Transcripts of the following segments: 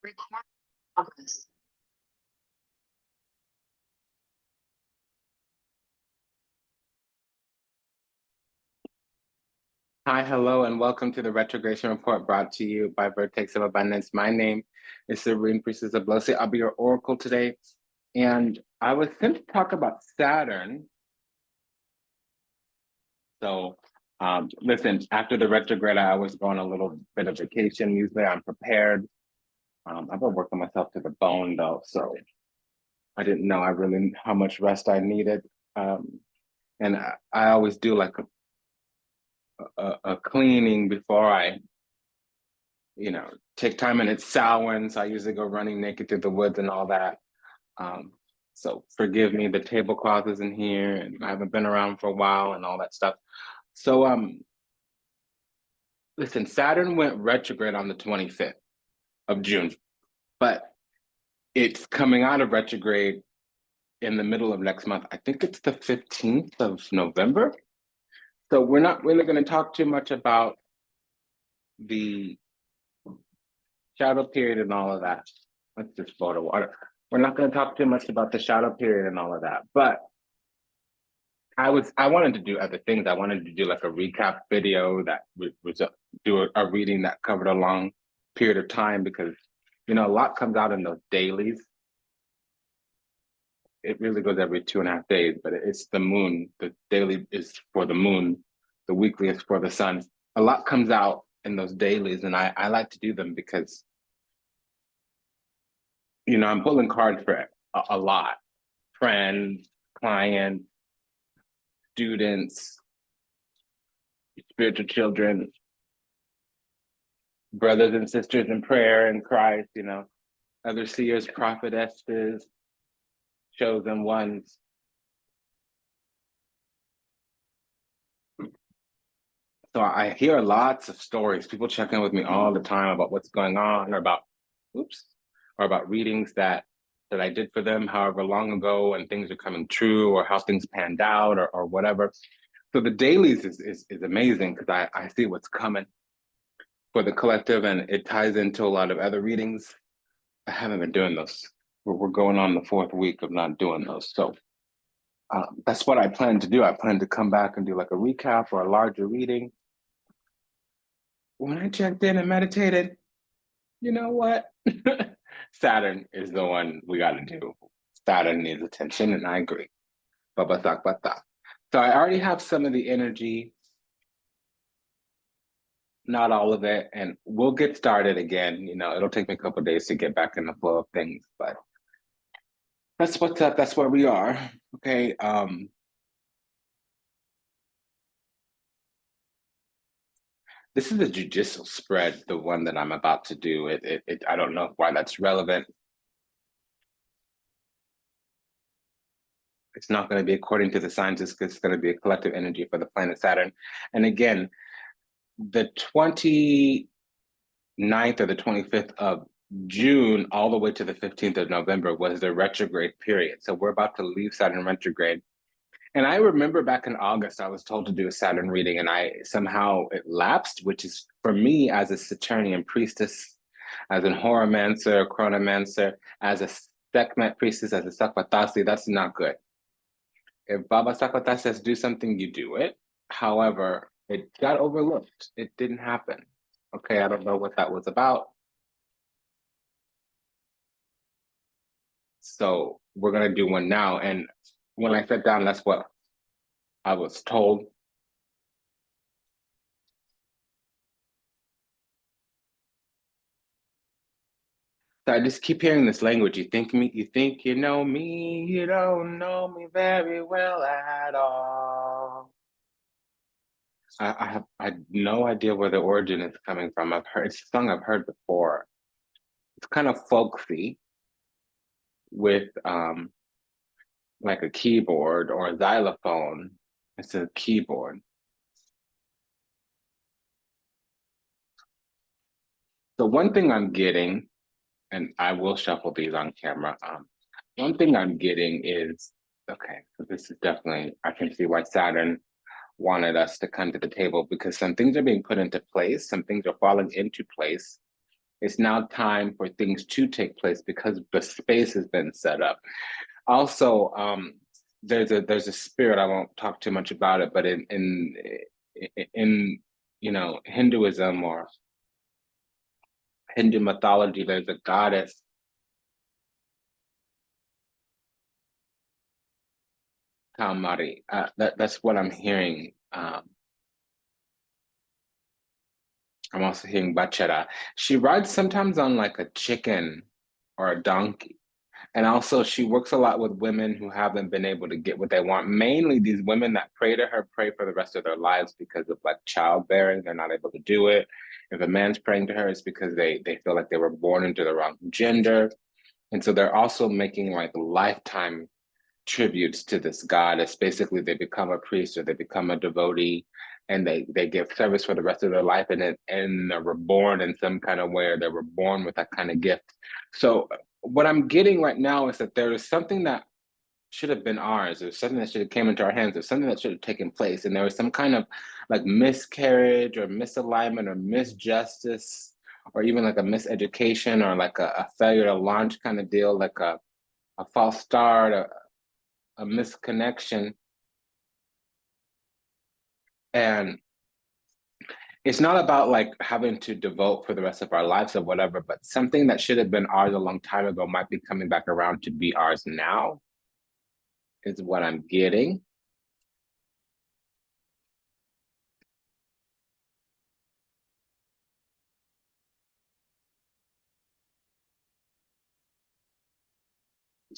Record progress. Hi, hello, and welcome to the Retrogration Report brought to you by Vertex of Abundance. My name is Serene Priestess Abossi. I'll be your oracle today. And I was going to talk about Saturn. So listen, after the retrograde, I always go on a little bit of vacation. Usually I'm prepared. I've been working myself to the bone though, so I didn't know how much rest I needed. And I always do like a cleaning before I take time, and it's Samhain, so I usually go running naked through the woods and all that. So forgive me, the tablecloth is in here, and I haven't been around for a while and all that stuff. So listen, Saturn went retrograde on the 25th of June, but it's coming out of retrograde in the middle of next month. I think it's the 15th of November. So we're not really going to talk too much about the shadow period and all of that. Let's just boil the water. We're not going to talk too much about the shadow period and all of that, but I wanted to do other things. I wanted to do like a recap video that was do a reading that covered a long period of time, because a lot comes out in those dailies. It really goes every 2.5 days, but it's the moon. The daily is for the moon, the weekly is for the sun. A lot comes out in those dailies, and I like to do them because I'm pulling cards for a lot. Friends, clients, students, spiritual children, brothers and sisters in prayer in Christ, other seers, prophetesses, chosen ones. So I hear lots of stories, people check in with me all the time about what's going on, or about readings that I did for them however long ago, and things are coming true, or how things panned out, or whatever. So the dailies is amazing, because I see what's coming for the collective, and it ties into a lot of other readings. I haven't been doing those. We're going on the 4th week of not doing those. So that's what I plan to do. I plan to come back and do like a recap or a larger reading. When I checked in and meditated, you know what? Saturn is the one we got to do. Saturn needs attention, and I agree. Babatak bata. So I already have some of the energy, not all of it, and we'll get started again. It'll take me a couple of days to get back in the flow of things, but that's what's up. That's where we are. Okay. This is a judicial spread, the one that I'm about to do. I don't know why that's relevant. It's not going to be according to the scientists, because it's going to be a collective energy for the planet Saturn. And again, the 29th or the 25th of June all the way to the 15th of November was the retrograde period. So we're about to leave Saturn retrograde. And I remember back in August, I was told to do a Saturn reading, and it lapsed, which is, for me, as a Saturnian priestess, as an horomancer, chronomancer, as a Sekhmet priestess, as a Sakvatasi, that's not good. If Baba Sakvatasi says do something, you do it. However, it got overlooked. It didn't happen. Okay, I don't know what that was about. So we're going to do one now. And when I sat down, that's what I was told. So I just keep hearing this language. You think you know me, you don't know me very well at all. I have no idea where the origin is coming from. It's a song I've heard before. It's kind of folksy, with like a keyboard or a xylophone. It's a keyboard. So one thing I'm getting, and I will shuffle these on camera. One thing I'm getting is, okay, so this is definitely, I can see why Saturn wanted us to come to the table, because some things are being put into place, some things are falling into place. It's now time for things to take place because the space has been set up. Also, there's a spirit. I won't talk too much about it, but in Hinduism or Hindu mythology, there's a goddess. Kamari. That's what I'm hearing. I'm also hearing Bachara. She rides sometimes on like a chicken or a donkey. And also, she works a lot with women who haven't been able to get what they want. Mainly, these women that pray to her pray for the rest of their lives because of like childbearing. They're not able to do it. If a man's praying to her, it's because they feel like they were born into the wrong gender. And so they're also making like lifetime tributes to this goddess. Basically, they become a priest or they become a devotee, and they give service for the rest of their life, and they're reborn in some kind of way, or they were born with that kind of gift. So what I'm getting right now is that there is something that should have been ours, or something that should have came into our hands, or something that should have taken place, and there was some kind of like miscarriage or misalignment or misjustice, or even like a miseducation or like a failure to launch kind of deal, like a false start, a misconnection. And it's not about like having to devote for the rest of our lives or whatever, but something that should have been ours a long time ago might be coming back around to be ours now, is what I'm getting.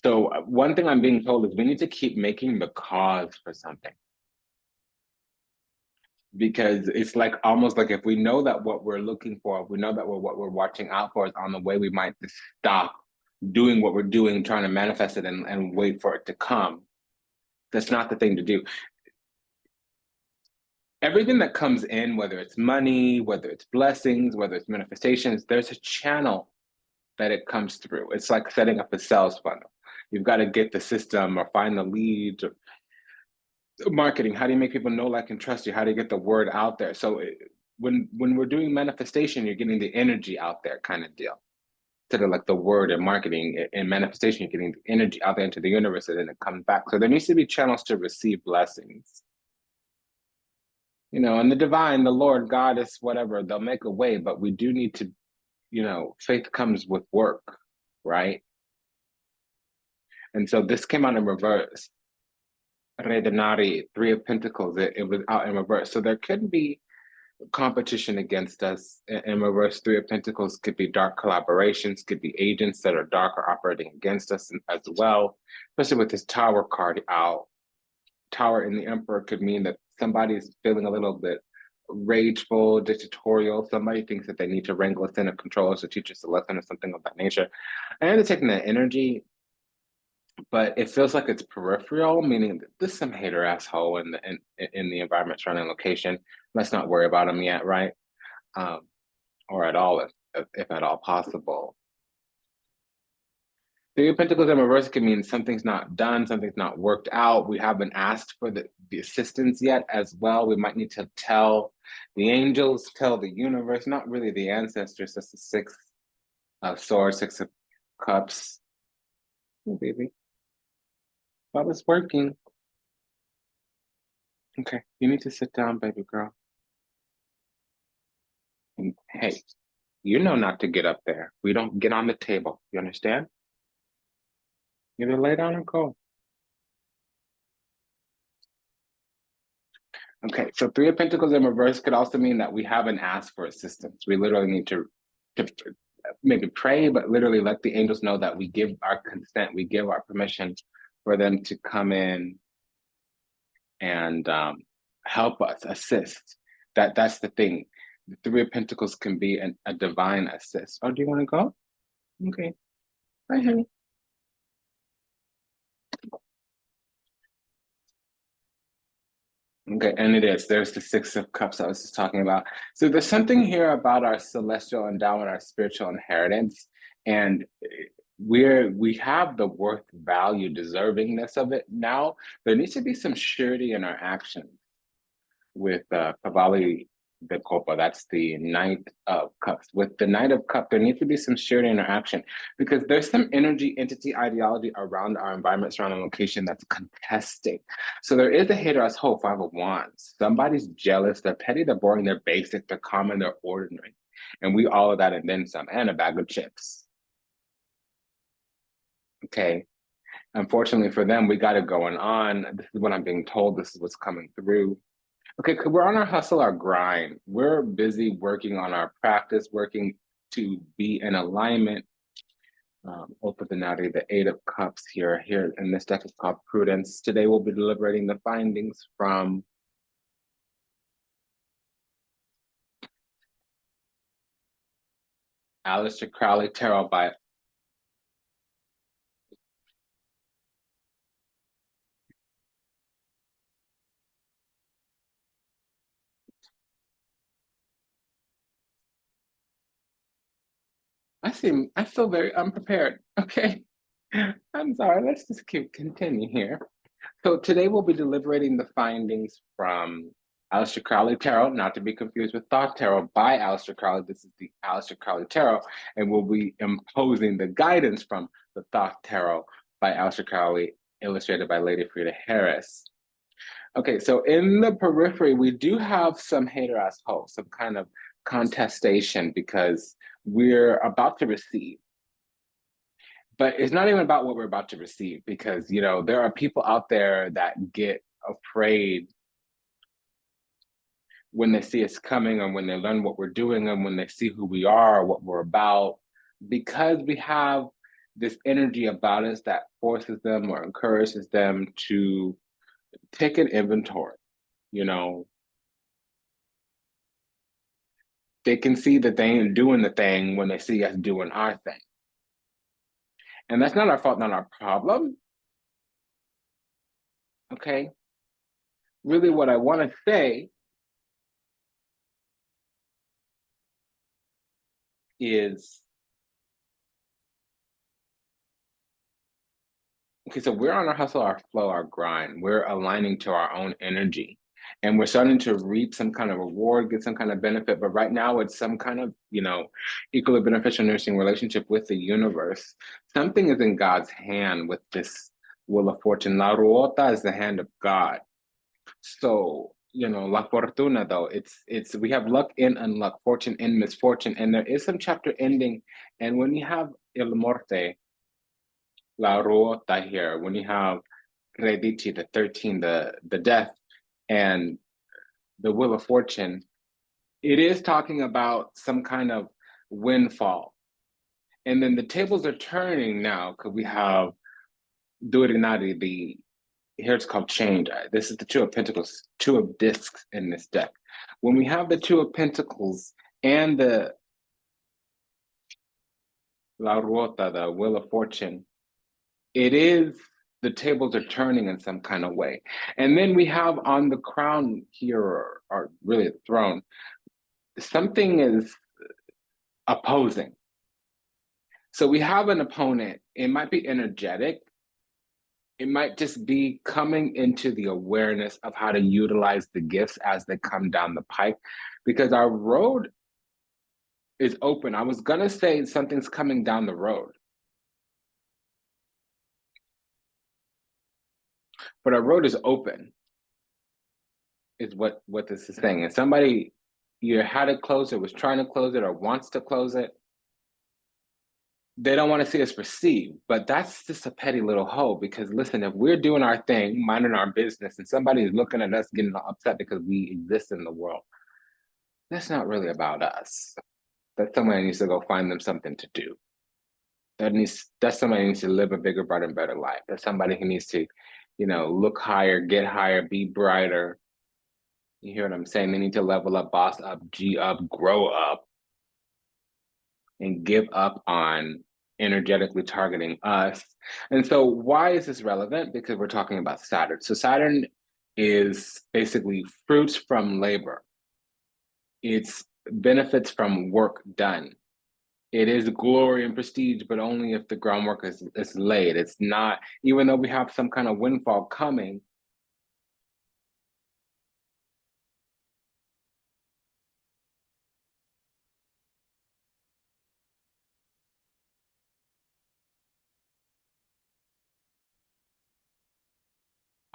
So one thing I'm being told is we need to keep making the cause for something. Because it's like almost like if we know that what we're looking for, if we know that what we're watching out for is on the way, we might just stop doing what we're doing, trying to manifest it and wait for it to come. That's not the thing to do. Everything that comes in, whether it's money, whether it's blessings, whether it's manifestations, there's a channel that it comes through. It's like setting up a sales funnel. You've got to get the system or find the leads or marketing. How do you make people know, like, and trust you? How do you get the word out there? So when we're doing manifestation, you're getting the energy out there kind of deal. Instead of like the word and marketing and manifestation, you're getting the energy out there into the universe and then it comes back. So there needs to be channels to receive blessings. And the divine, the Lord, Goddess, whatever, they'll make a way, but we do need to, faith comes with work, right? And so this came out in reverse. Re Denari, Three of Pentacles, it was out in reverse. So there could be competition against us in reverse. Three of Pentacles could be dark collaborations, could be agents that are dark or operating against us as well, especially with this Tower card out. Tower in the Emperor could mean that somebody's feeling a little bit rageful, dictatorial. Somebody thinks that they need to wrangle us in or control us or teach us a lesson or something of that nature. I am taking that energy, but it feels like it's peripheral, meaning that there's some hater asshole in the environment surrounding location. Let's not worry about them yet, right? Or at all, if at all possible. Three of Pentacles in reverse can mean something's not done, something's not worked out. We haven't asked for the assistance yet as well. We might need to tell the angels, tell the universe, not really the ancestors. That's the Six of Swords, Six of Cups. Oh, baby. Well, it's working. Okay, you need to sit down, baby girl. And hey, you know not to get up there. We don't get on the table. You understand? Either lay down or go. Okay, so Three of Pentacles in reverse could also mean that we haven't asked for assistance. We literally need to maybe pray, but literally let the angels know that we give our consent, we give our permission for them to come in and help us, assist. That's the thing. The Three of Pentacles can be a divine assist. Oh, do you want to go? Okay. Bye, honey. Okay, and it is. There's the Six of Cups I was just talking about. So there's something here about our celestial endowment, our spiritual inheritance, and we have the worth, value, deservingness of it now. There needs to be some surety in our actions with Pavali the copa. That's the Knight of Cups. With the Knight of Cups, there needs to be some shared interaction because there's some energy, entity, ideology around our environment, surrounding location that's contesting. So there is a hater as whole, 5 of Wands. Somebody's jealous, they're petty, they're boring, they're basic, they're common, they're ordinary. And we all of that and then some, and a bag of chips. Okay. Unfortunately for them, we got it going on. This is what I'm being told. This is what's coming through. Okay, we're on our hustle, our grind. We're busy working on our practice, working to be in alignment. Open the 8 of Cups here. And this deck is called Prudence. Today we'll be deliberating the findings from Aleister Crowley Tarot by I feel very unprepared. Okay. I'm sorry, let's just continue here. So today we'll be deliberating the findings from Aleister Crowley Tarot, not to be confused with Thoth Tarot by Aleister Crowley. This is the Aleister Crowley Tarot, and we'll be imposing the guidance from the Thoth Tarot by Aleister Crowley, illustrated by Lady Frida Harris. Okay, so in the periphery, we do have some hater ass hope, some kind of contestation because we're about to receive. But it's not even about what we're about to receive because, you know, there are people out there that get afraid when they see us coming or when they learn what we're doing and when they see who we are, what we're about, because we have this energy about us that forces them or encourages them to take an inventory, you know. They can see that they ain't doing the thing when they see us doing our thing. And that's not our fault, not our problem. Okay. Really, what I want to say is, okay, so we're on our hustle, our flow, our grind. We're aligning to our own energy. And we're starting to reap some kind of reward, get some kind of benefit. But right now, it's some kind of, you know, equally beneficial nursing relationship with the universe. Something is in God's hand with this Wheel of Fortune. La Ruota is the hand of God. So, you know, La Fortuna, though, it's we have luck in unluck, fortune in misfortune. And there is some chapter ending. And when you have Il Morte, La Ruota here, when you have Redici, the 13, the death, and the Wheel of Fortune, it is talking about some kind of windfall. And then the tables are turning now because we have Durinari, here it's called change. This is the Two of Pentacles, Two of Discs in this deck. When we have the Two of Pentacles and the La Ruota, the Wheel of Fortune, it is, the tables are turning in some kind of way. And then we have on the crown here, or really the throne, something is opposing. So we have an opponent. It might be energetic. It might just be coming into the awareness of how to utilize the gifts as they come down the pike, because our road is open. I was gonna say something's coming down the road, but our road is open, is what this is saying. And somebody either had it closed or was trying to close it or wants to close it. They don't want to see us receive, but that's just a petty little hoe. Because listen, if we're doing our thing, minding our business, and somebody is looking at us getting upset because we exist in the world, that's not really about us. That somebody needs to go find them something to do. That's somebody who needs to live a bigger, brighter, and better life. That's somebody who needs to, you know, look higher, get higher, be brighter. You hear what I'm saying? They need to level up, boss up, G up, grow up, and give up on energetically targeting us. And so why is this relevant? Because we're talking about Saturn. So Saturn is basically fruits from labor. It's benefits from work done. It is glory and prestige, but only if the groundwork is laid. It's not, even though we have some kind of windfall coming,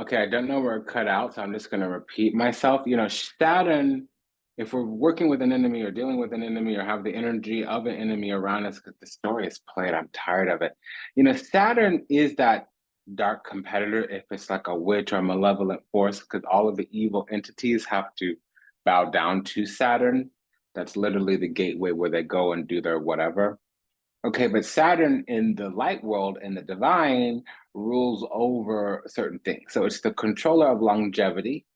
Okay, I don't know where it cut out, so I'm just going to repeat myself. You know, Saturn, if we're working with an enemy or dealing with an enemy or have the energy of an enemy around us, because the story is played, I'm tired of it. You know, Saturn is that dark competitor if it's like a witch or a malevolent force, because all of the evil entities have to bow down to Saturn. That's literally the gateway where they go and do their whatever. Okay, but Saturn in the light world and the divine rules over certain things. So it's the controller of longevity,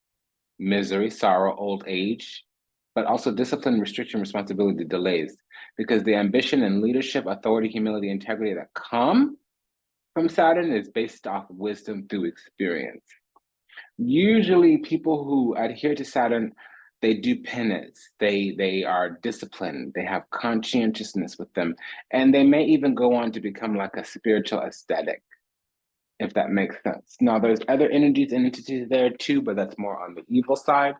misery, sorrow, old age, but also discipline, restriction, responsibility, delays. Because the ambition and leadership, authority, humility, integrity that come from Saturn is based off wisdom through experience. Usually people who adhere to Saturn, they do penance, they are disciplined, they have conscientiousness with them, and they may even go on to become like a spiritual ascetic, if that makes sense. Now there's other energies and entities there too, but that's more on the evil side.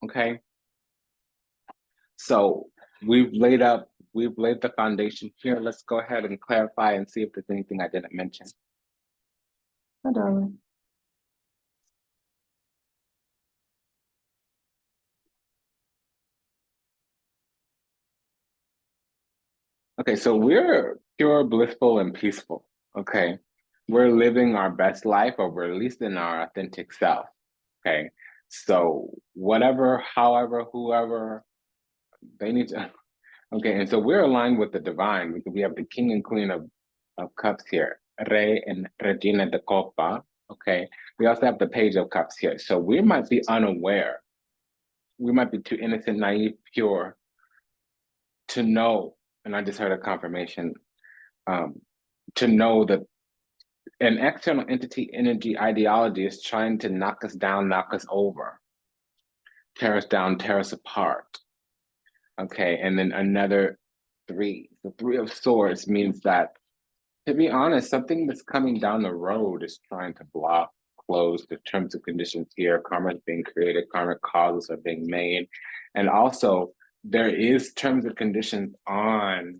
Okay, so we've laid the foundation here. Let's go ahead and clarify and see if there's anything I didn't mention. Hi, darling. Okay, so we're pure, blissful, and peaceful. Okay, we're living our best life, or we're at least in our authentic self. Okay, so whatever, however, whoever, they need to. Okay, and so we're aligned with the divine because we have the king and queen of cups here, Rey and Regina de Copa. Okay, we also have the page of cups here. So we might be unaware. We might be too innocent, naive, pure to know. And I just heard a confirmation to know that an external entity, energy, ideology is trying to knock us down, knock us over, tear us down, tear us apart. Okay, and then another three. The three of swords means that, to be honest, something that's coming down the road is trying to block, close the terms and conditions here. Karma is being created, karmic causes are being made. And also, there is terms and conditions on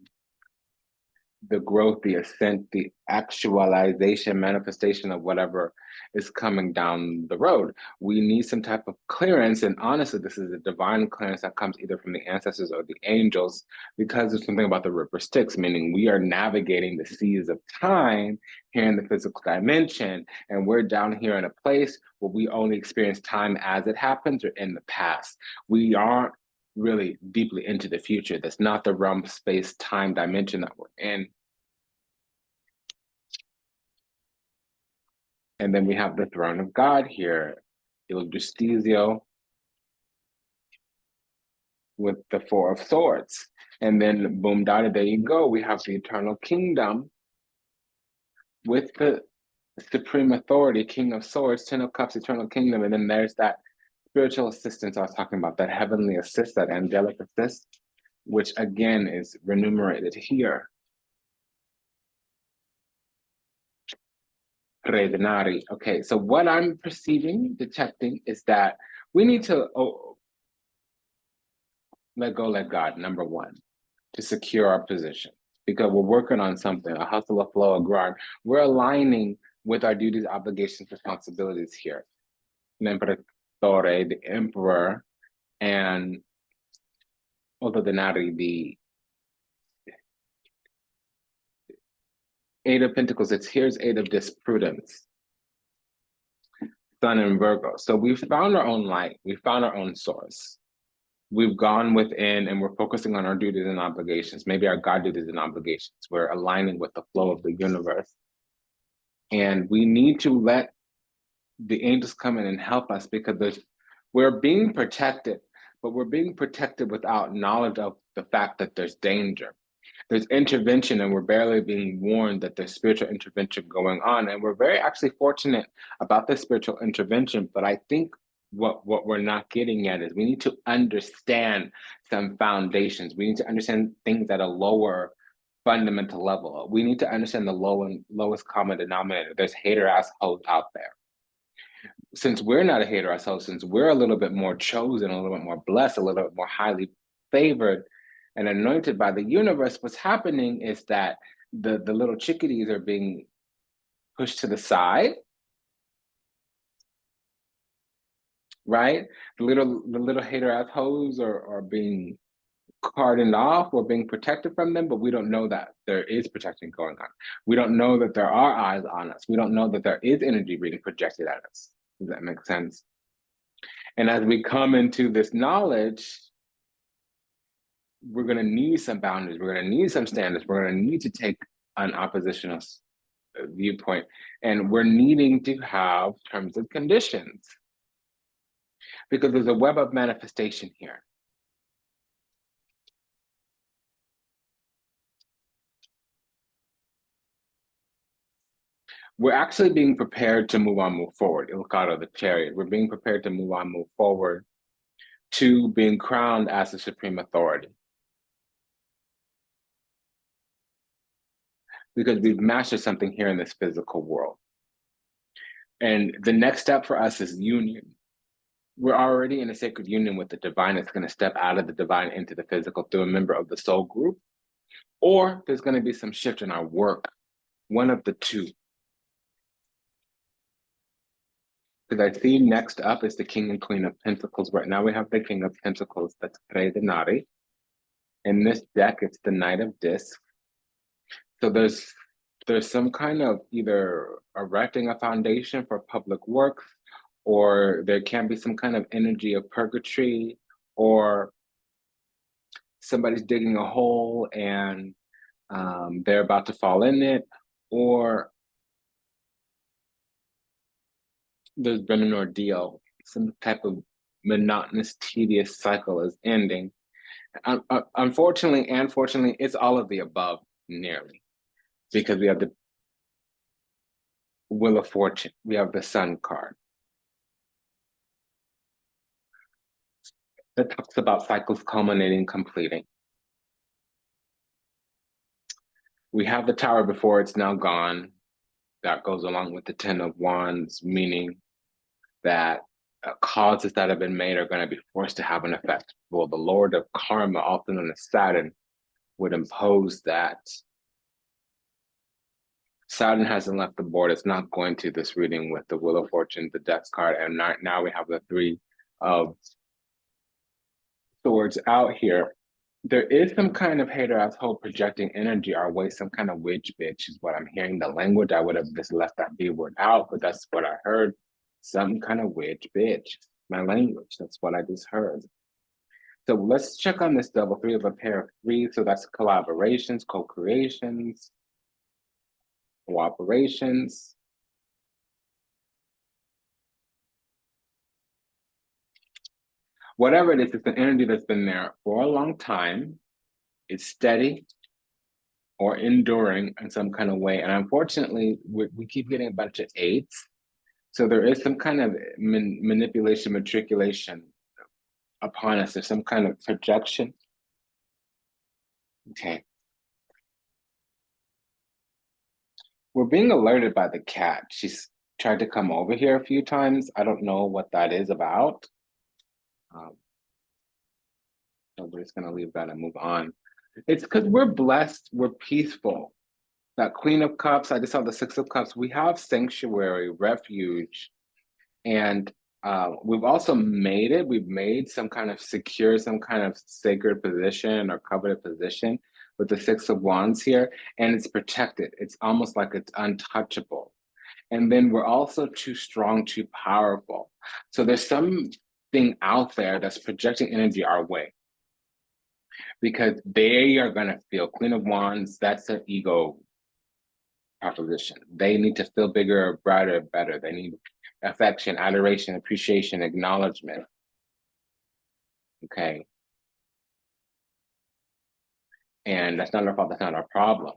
the growth, the ascent, the actualization, manifestation of whatever is coming down the road. We need some type of clearance. And honestly, this is a divine clearance that comes either from the ancestors or the angels, because there's something about the river Styx, meaning we are navigating the seas of time here in the physical dimension. And we're down here in a place where we only experience time as it happens or in the past. We aren't really deeply into the future. That's not the realm, space, time dimension that we're in. And then we have the throne of God here, Il Justizio, with the four of swords. And then boom, da, there you go. We have the eternal kingdom with the supreme authority, king of swords, 10 of cups, eternal kingdom. And then there's that spiritual assistance I was talking about, that heavenly assist, that angelic assist, which again is remunerated here. Redenari. Okay, so what I'm perceiving, detecting, is that we need to let go, let God, number one, to secure our position, because we're working on something, a hustle, a flow, a grind. We're aligning with our duties, obligations, responsibilities here. L'Imperatore, the emperor, and Otto Denari, the Eight of Pentacles. Here's Eight of Disprudence, Sun in Virgo. So we've found our own light. We found our own source. We've gone within and we're focusing on our duties and obligations, maybe our God duties and obligations. We're aligning with the flow of the universe. And we need to let the angels come in and help us, because we're being protected, but we're being protected without knowledge of the fact that there's danger. There's intervention, and we're barely being warned that there's spiritual intervention going on. And we're very actually fortunate about this spiritual intervention. But I think what we're not getting at is we need to understand some foundations. We need to understand things at a lower fundamental level. We need to understand the lowest common denominator. There's hater assholes out there. Since we're not a hater ourselves, since we're a little bit more chosen, a little bit more blessed, a little bit more highly favored and anointed by the universe, what's happening is that the little chickadees are being pushed to the side, right? The little hater assholes are being cordoned off or being protected from them, but we don't know that there is protection going on. We don't know that there are eyes on us. We don't know that there is energy being projected at us. Does that make sense? And as we come into this knowledge, we're going to need some boundaries. We're going to need some standards. We're going to need to take an oppositional viewpoint. And we're needing to have terms and conditions because there's a web of manifestation here. We're actually being prepared to move on, move forward. Il Cado, the chariot. We're being prepared to move on, move forward to being crowned as the supreme authority. Because we've mastered something here in this physical world. And the next step for us is union. We're already in a sacred union with the divine. It's going to step out of the divine into the physical through a member of the soul group. Or there's going to be some shift in our work. One of the two. Because I see next up is the King and Queen of Pentacles. Right now we have the King of Pentacles, that's Re de Nari. In this deck, it's the Knight of Discs. So there's some kind of either erecting a foundation for public works, or there can be some kind of energy of purgatory, or somebody's digging a hole and they're about to fall in it, or there's been an ordeal, some type of monotonous, tedious cycle is ending. Unfortunately and fortunately, it's all of the above, nearly, because we have the Wheel of Fortune, we have the Sun card. That talks about cycles culminating, completing. We have the Tower before, it's now gone. That goes along with the Ten of Wands, meaning that causes that have been made are going to be forced to have an effect. Well, the Lord of Karma, also known as Saturn, would impose that. Saturn hasn't left the board. It's not going to this reading with the Wheel of Fortune, the Death card, and now we have the Three of Swords out here. There is some kind of hater asshole projecting energy our way, some kind of witch bitch is what I'm hearing. The language, I would have just left that B word out, but that's what I heard. Some kind of witch bitch. My language, that's what I just heard. So let's check on this double three of a pair of three. So that's collaborations, co-creations, cooperations. Whatever it is, it's an energy that's been there for a long time. It's steady or enduring in some kind of way. And unfortunately, we keep getting a bunch of eights. So there is some kind of manipulation, matriculation upon us. There's some kind of projection. Okay. We're being alerted by the cat. She's tried to come over here a few times. I don't know what that is about. So we're just going to leave that and move on. It's because we're blessed, we're peaceful. That Queen of Cups, I just saw the Six of Cups. We have sanctuary, refuge, and we've also made it. We've made some kind of secure, some kind of sacred position or coveted position with the Six of Wands here, and it's protected. It's almost like it's untouchable. And then we're also too strong, too powerful. So there's something out there that's projecting energy our way, because they are going to feel Queen of Wands, that's their ego proposition. They need to feel bigger, brighter, better. They need affection, adoration, appreciation, acknowledgement. Okay. And that's not our fault, that's not our problem.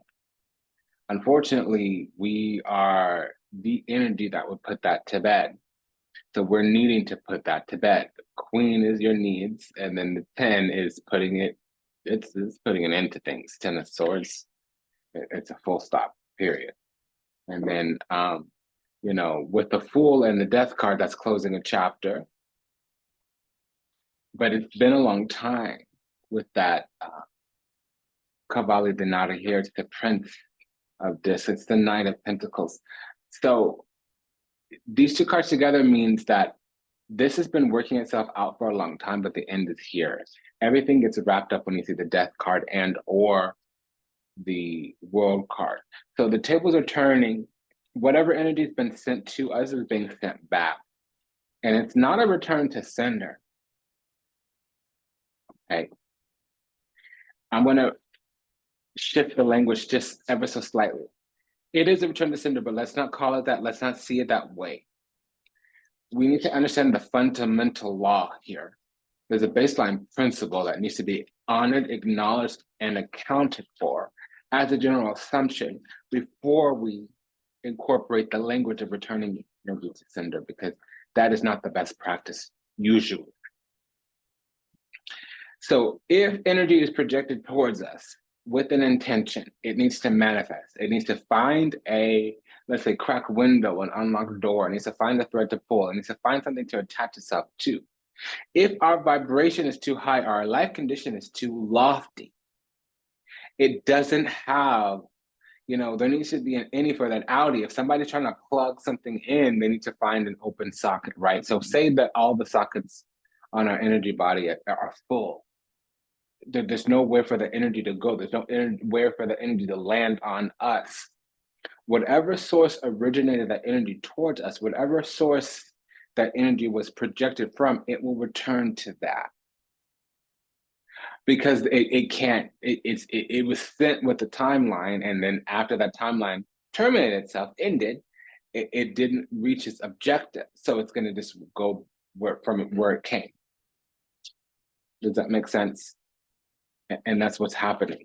Unfortunately, we are the energy that would put that to bed. So we're needing to put that to bed. The Queen is your needs, and then the 10 is putting it, it's putting an end to things. 10 of Swords, it's a full stop, period. And then, you know, with the Fool and the Death card, that's closing a chapter. But it's been a long time with that Cavalli Denari here. It's the Prince of Discs. It's the Knight of Pentacles. So these two cards together means that This has been working itself out for a long time, but the end is here. Everything gets wrapped up when you see the death card and or the world card. So the tables are turning. Whatever energy has been sent to us is being sent back. And it's not a return to sender. Okay. I'm going to shift the language just ever so slightly. It is a return to sender, but let's not call it that. Let's not see it that way. We need to understand the fundamental law here. There's a baseline principle that needs to be honored, acknowledged, and accounted for as a general assumption before we incorporate the language of returning energy to sender, because that is not the best practice usually. So if energy is projected towards us with an intention, it needs to manifest. It needs to find a, let's say, cracked window, an unlocked door. It needs to find a thread to pull. It needs to find something to attach itself to. If our vibration is too high, our life condition is too lofty, it doesn't have, there needs to be an any for that outie. If somebody's trying to plug something in, they need to find an open socket, right? So say that all the sockets on our energy body are full. There's nowhere for the energy to go. There's nowhere for the energy to land on us. Whatever source originated that energy towards us, whatever source that energy was projected from, it will return to that. Because it was sent with the timeline, and then after that timeline terminated itself, ended, it didn't reach its objective. So it's going to just go from where it came. Does that make sense? And that's what's happening.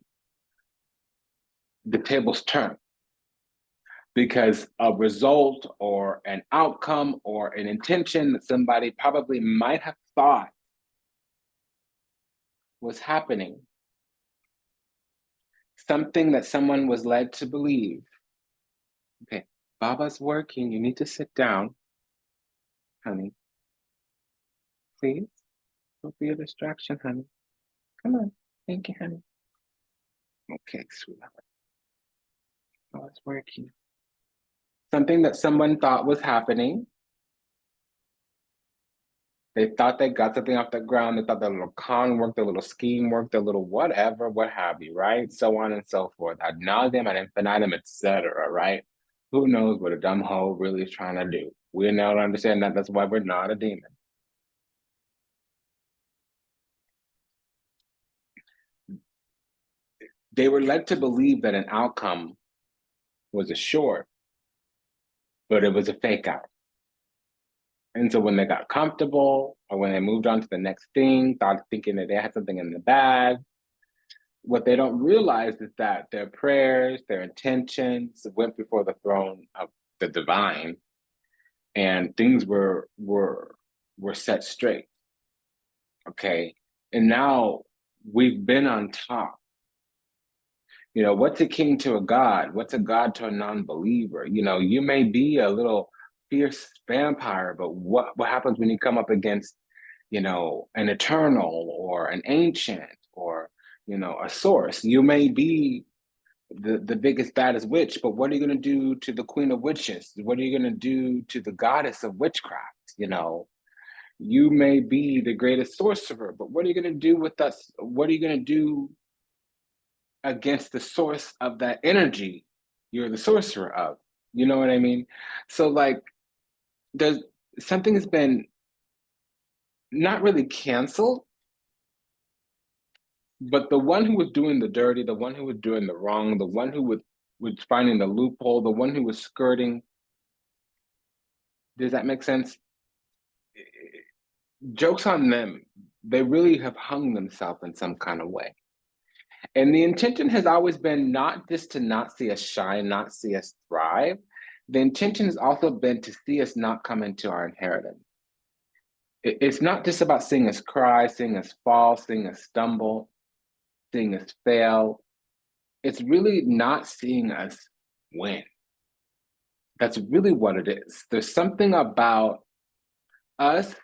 The tables turn because a result or an outcome or an intention that somebody probably might have thought was happening, something that someone was led to believe. Okay, Baba's working. You need to sit down, honey. Please, don't be a distraction, honey. Come on. Thank you, honey. Okay, sweetheart. Baba's working. Something that someone thought was happening. They thought they got something off the ground. They thought their little con worked, their little scheme worked, their little whatever, what have you, right? So on and so forth. Ad nauseam, ad infinitum, etc., right? Who knows what a dumb hoe really is trying to do? We now understand that. That's why we're not a demon. They were led to believe that an outcome was assured, but it was a fake out. And so when they got comfortable or when they moved on to the next thing, thinking that they had something in the bag, what they don't realize is that their prayers, their intentions went before the throne of the divine, and things were set straight. Okay. And now we've been on top. What's a king to a god? What's a god to a non-believer? You may be a little fierce vampire, but what happens when you come up against, an eternal or an ancient or, a source? You may be the biggest, baddest witch, but what are you going to do to the queen of witches? What are you going to do to the goddess of witchcraft? You may be the greatest sorcerer, but what are you going to do with us? What are you going to do against the source of that energy you're the sorcerer of? You know what I mean? So something has been not really canceled, but the one who was doing the dirty, the one who was doing the wrong, the one who was finding the loophole, the one who was skirting, does that make sense? Joke's on them. They really have hung themselves in some kind of way. And the intention has always been not just to not see us shine, not see us thrive. The intention has also been to see us not come into our inheritance. It's not just about seeing us cry, seeing us fall, seeing us stumble, seeing us fail. It's really not seeing us win. That's really what it is. There's something about us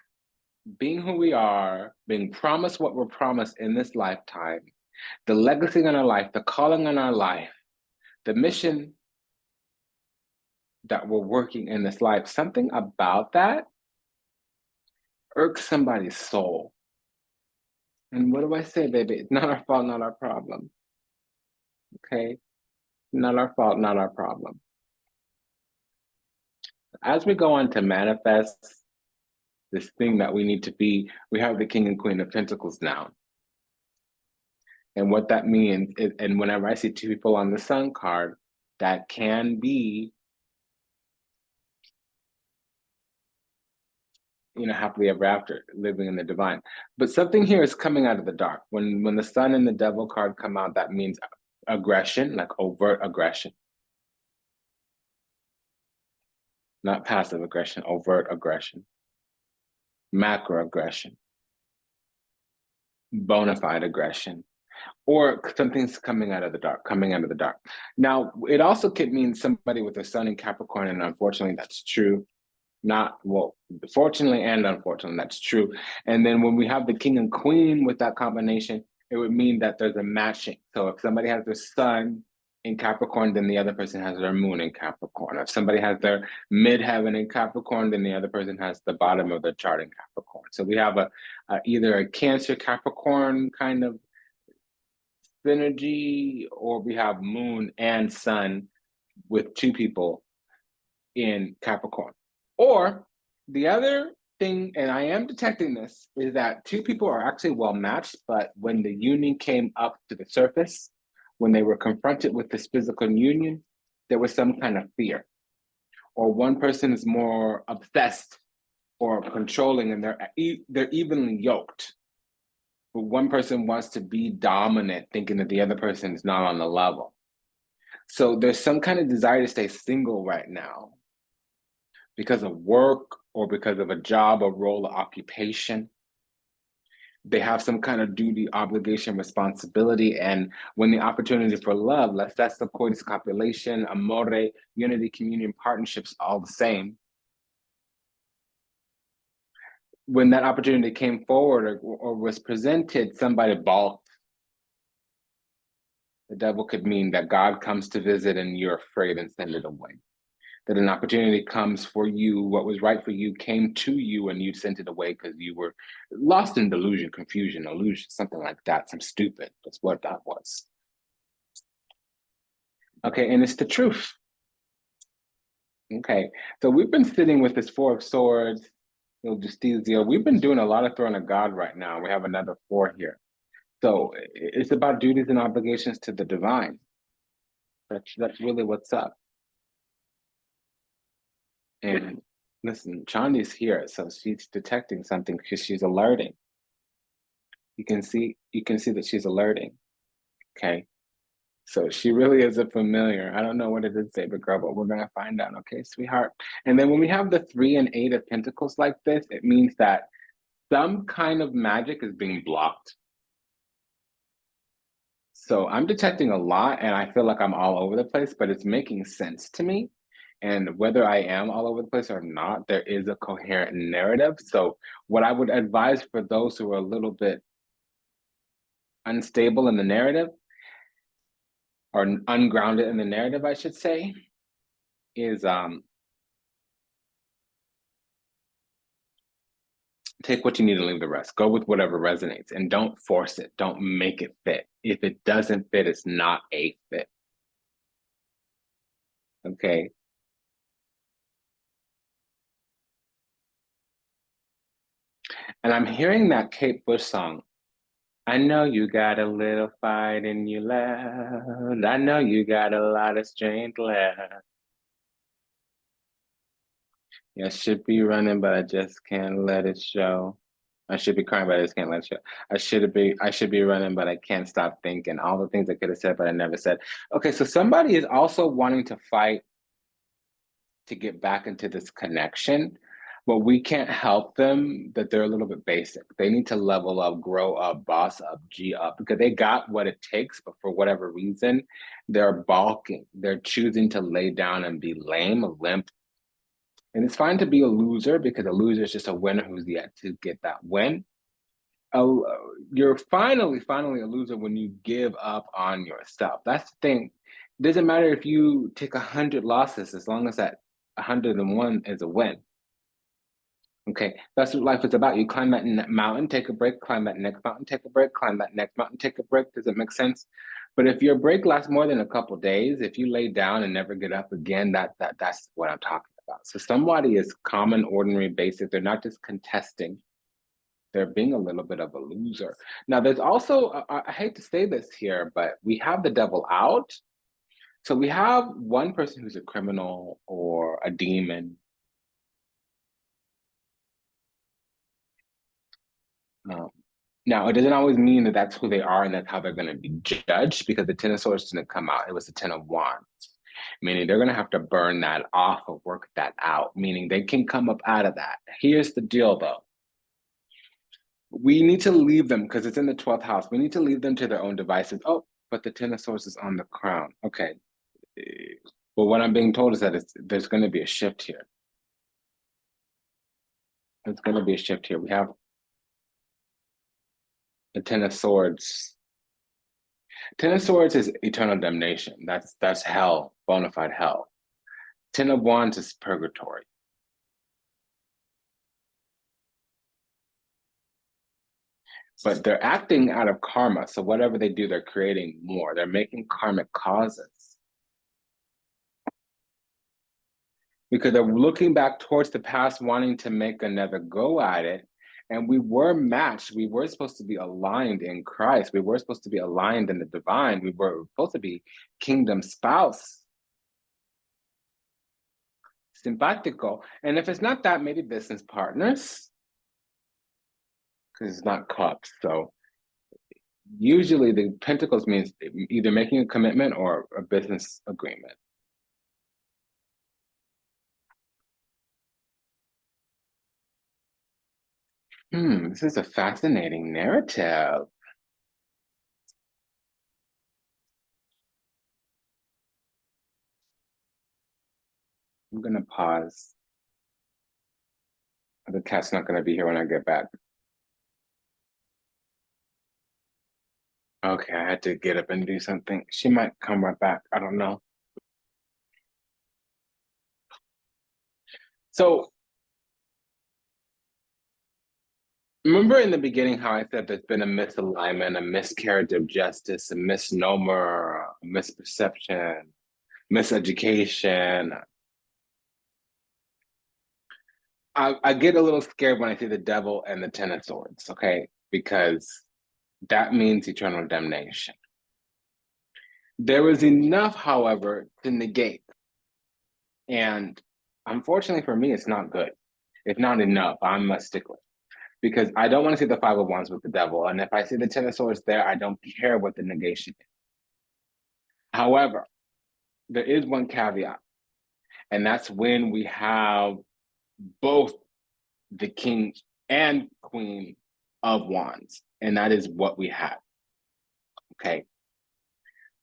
being who we are, being promised what we're promised in this lifetime, the legacy in our life, the calling on our life, the mission that we're working in this life, something about that irk somebody's soul. And what do I say, baby? It's not our fault, not our problem. Okay? Not our fault, not our problem. As we go on to manifest this thing that we need to be, we have the King and Queen of Pentacles now. And what that means is, and whenever I see two people on the Sun card, that can be, happily ever after, living in the divine. But something here is coming out of the dark. When the Sun and the Devil card come out, that means aggression, like overt aggression. Not passive aggression, overt aggression. Macro aggression. Bona fide aggression. Or something's coming out of the dark, Now, it also could mean somebody with a Sun in Capricorn, and unfortunately, that's true. Fortunately and unfortunately, that's true. And then when we have the King and Queen with that combination, it would mean that there's a matching. So if somebody has their Sun in Capricorn, then the other person has their Moon in Capricorn. If somebody has their midheaven in Capricorn, then the other person has the bottom of the chart in Capricorn. So we have either a Cancer Capricorn kind of synergy, or we have Moon and Sun with two people in Capricorn. Or the other thing, and I am detecting this, is that two people are actually well matched, but when the union came up to the surface, when they were confronted with this physical union, there was some kind of fear. Or one person is more obsessed or controlling, and they're evenly yoked. But one person wants to be dominant, thinking that the other person is not on the level. So there's some kind of desire to stay single right now because of work or because of a job or role or occupation. They have some kind of duty, obligation, responsibility. And when the opportunity for love, that's the coitus copulation, amore, unity, communion, partnerships, all the same. When that opportunity came forward or was presented, somebody balked. The devil could mean that God comes to visit and you're afraid and send it away. That an opportunity comes for you, what was right for you came to you and you sent it away because you were lost in delusion, confusion, illusion, something like that, some stupid. That's what that was. Okay, and it's the truth. Okay, so we've been sitting with this Four of Swords, Justicia. We've been doing a lot of Throne of God right now. We have another 4 here. So it's about duties and obligations to the divine. That's really what's up. And listen, Chandi's here, so she's detecting something because she's alerting. You can see that she's alerting. Okay. So she really is a familiar. I don't know what it is, baby girl, but we're gonna find out, okay, sweetheart? And then when we have the 3 and 8 of Pentacles like this, it means that some kind of magic is being blocked. So I'm detecting a lot, and I feel like I'm all over the place, but it's making sense to me. And whether I am all over the place or not, there is a coherent narrative. So what I would advise for those who are a little bit unstable in the narrative, or ungrounded in the narrative, I should say, is take what you need and leave the rest. Go with whatever resonates and don't force it. Don't make it fit. If it doesn't fit, it's not a fit. Okay. And I'm hearing that Kate Bush song. I know you got a little fight in you left. I know you got a lot of strength left. Yeah, I should be running, but I just can't let it show. I should be crying, but I just can't let it show. I should be running, but I can't stop thinking. All the things I could have said, but I never said. Okay, so somebody is also wanting to fight to get back into this connection, but we can't help them that they're a little bit basic. They need to level up, grow up, boss up, G up, because they got what it takes, but for whatever reason, they're balking. They're choosing to lay down and be lame, limp. And it's fine to be a loser because a loser is just a winner who's yet to get that win. You're finally a loser when you give up on yourself. That's the thing. It doesn't matter if you take 100 losses as long as that 101 is a win. Okay, that's what life is about. You climb that mountain, take a break, climb that next mountain, take a break, climb that next mountain, take a break. Does it make sense? But if your break lasts more than a couple days, if you lay down and never get up again, that's what I'm talking about. So somebody is common, ordinary, basic. They're not just contesting. They're being a little bit of a loser. Now, there's also, I hate to say this here, but we have the devil out. So we have one person who's a criminal or a demon. Now, it doesn't always mean that that's who they are and that's how they're going to be judged, because the Ten of Swords didn't come out. It was the Ten of Wands, meaning they're going to have to burn that off or work that out, meaning they can come up out of that. Here's the deal, though. We need to leave them, because it's in the 12th house. We need to leave them to their own devices. Oh, but the Ten of Swords is on the crown. Okay. Well, what I'm being told is that there's going to be a shift here. There's going to be a shift here. We have the Ten of Swords. Ten of Swords is eternal damnation. That's hell, bona fide hell. Ten of Wands is purgatory. But they're acting out of karma. So whatever they do, they're creating more. They're making karmic causes. Because they're looking back towards the past, wanting to make another go at it. And we were matched. We were supposed to be aligned in Christ. We were supposed to be aligned in the divine. We were supposed to be kingdom spouse. Simpatico. And if it's not that, maybe business partners. Because it's not cups. So usually the pentacles means either making a commitment or a business agreement. This is a fascinating narrative. I'm gonna pause. The cat's not gonna be here when I get back. Okay, I had to get up and do something. She might come right back. I don't know. So, remember in the beginning how I said there's been a misalignment, a miscarriage of justice, a misnomer, a misperception, miseducation. I get a little scared when I see the devil and the Ten of Swords, okay? Because that means eternal damnation. There is enough, however, to negate. And unfortunately for me, it's not good. It's not enough. I'm a stickler. Because I don't want to see the Five of Wands with the devil. And if I see the Ten of Swords there, I don't care what the negation is. However, there is one caveat. And that's when we have both the King and Queen of Wands. And that is what we have. Okay.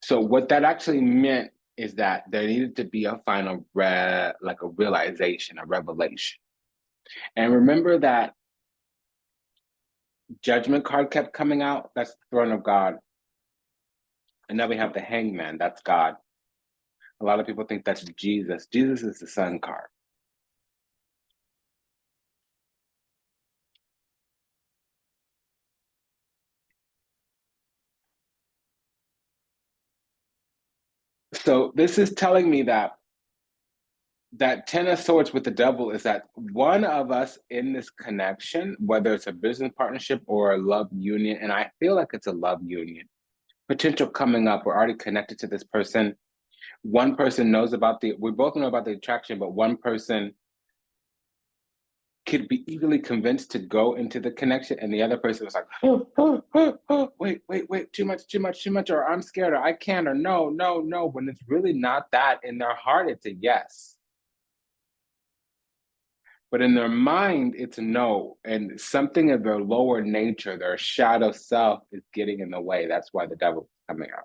So what that actually meant is that there needed to be a final like a realization, a revelation. And remember that Judgment card kept coming out. That's the throne of God. And now we have the Hangman. That's God. A lot of people think that's Jesus. Jesus is the Sun card. So this is telling me that Ten of Swords with the devil is that one of us in this connection, whether it's a business partnership or a love union, and I feel like it's a love union, potential coming up, we're already connected to this person. One person knows about we both know about the attraction, but one person could be easily convinced to go into the connection, and the other person was like, wait, too much, or I'm scared, or I can't, or no, when it's really not that. In their heart, it's a yes. But in their mind, it's a no. And something of their lower nature, their shadow self, is getting in the way. That's why the devil is coming out.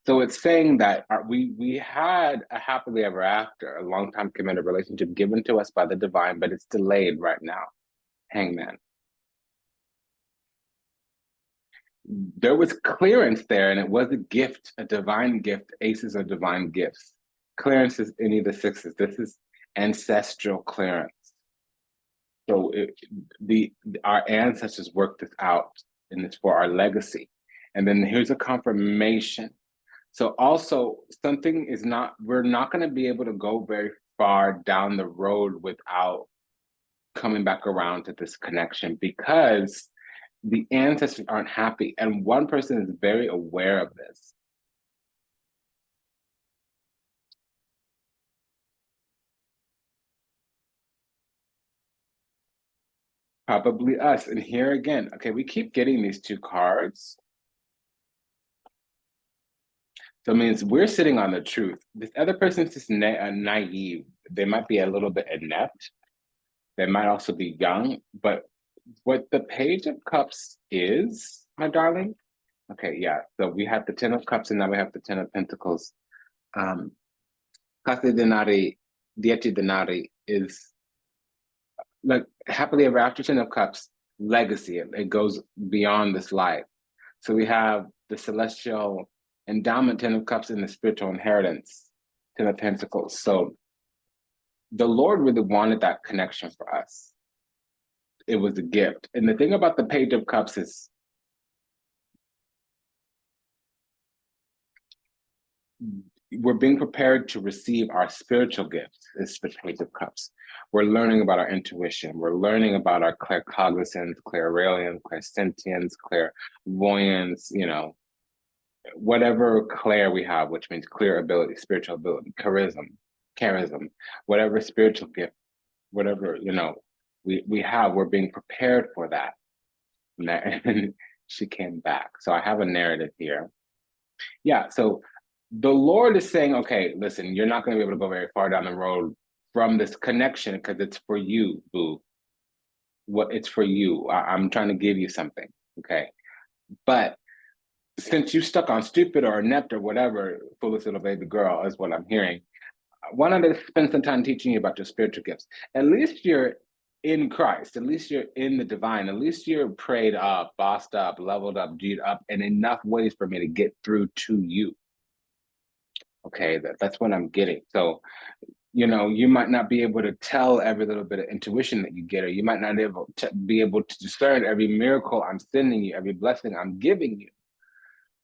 So it's saying that we had a happily ever after, a long time committed relationship given to us by the divine, but it's delayed right now. Hangman. There was clearance there, and it was a gift, a divine gift. Aces are divine gifts. Clearance is any of the sixes. This is ancestral clearance. So our ancestors worked this out, and it's for our legacy. And then here's a confirmation. So also we're not going to be able to go very far down the road without coming back around to this connection, because the ancestors aren't happy. And one person is very aware of this. Probably us. And here again, okay, we keep getting these two cards. So it means we're sitting on the truth. This other person's just naive. They might be a little bit inept. They might also be young. But what the Page of Cups is, my darling. Okay, yeah. So we have the Ten of Cups, and now we have the Ten of Pentacles. Case Denari, Dieci Denari is like happily ever after. Ten of Cups, legacy. It goes beyond this life. So we have the celestial endowment, Ten of Cups, and the spiritual inheritance, Ten of Pentacles. So the Lord really wanted that connection for us. It was a gift. And the thing about the Page of Cups is we're being prepared to receive our spiritual gifts. It's the Page of Cups. We're learning about our intuition. We're learning about our claircognizance, clairvoyance, clairsentience, clairvoyance, whatever clair we have, which means clear ability, spiritual ability, charism, whatever spiritual gift, whatever, we have, we're being prepared for that. And she came back. So I have a narrative here. Yeah, so the Lord is saying, okay, listen, you're not going to be able to go very far down the road from this connection because it's for you, boo. It's for you. I'm trying to give you something, okay? But since you stuck on stupid or inept or whatever, foolish little baby girl is what I'm hearing, why not spend some time teaching you about your spiritual gifts? At least you're in Christ. At least you're in the divine. At least you're prayed up, bossed up, leveled up, G'd up in enough ways for me to get through to you. Okay, that's what I'm getting. So, you might not be able to tell every little bit of intuition that you get, or you might not be able to discern every miracle I'm sending you, every blessing I'm giving you.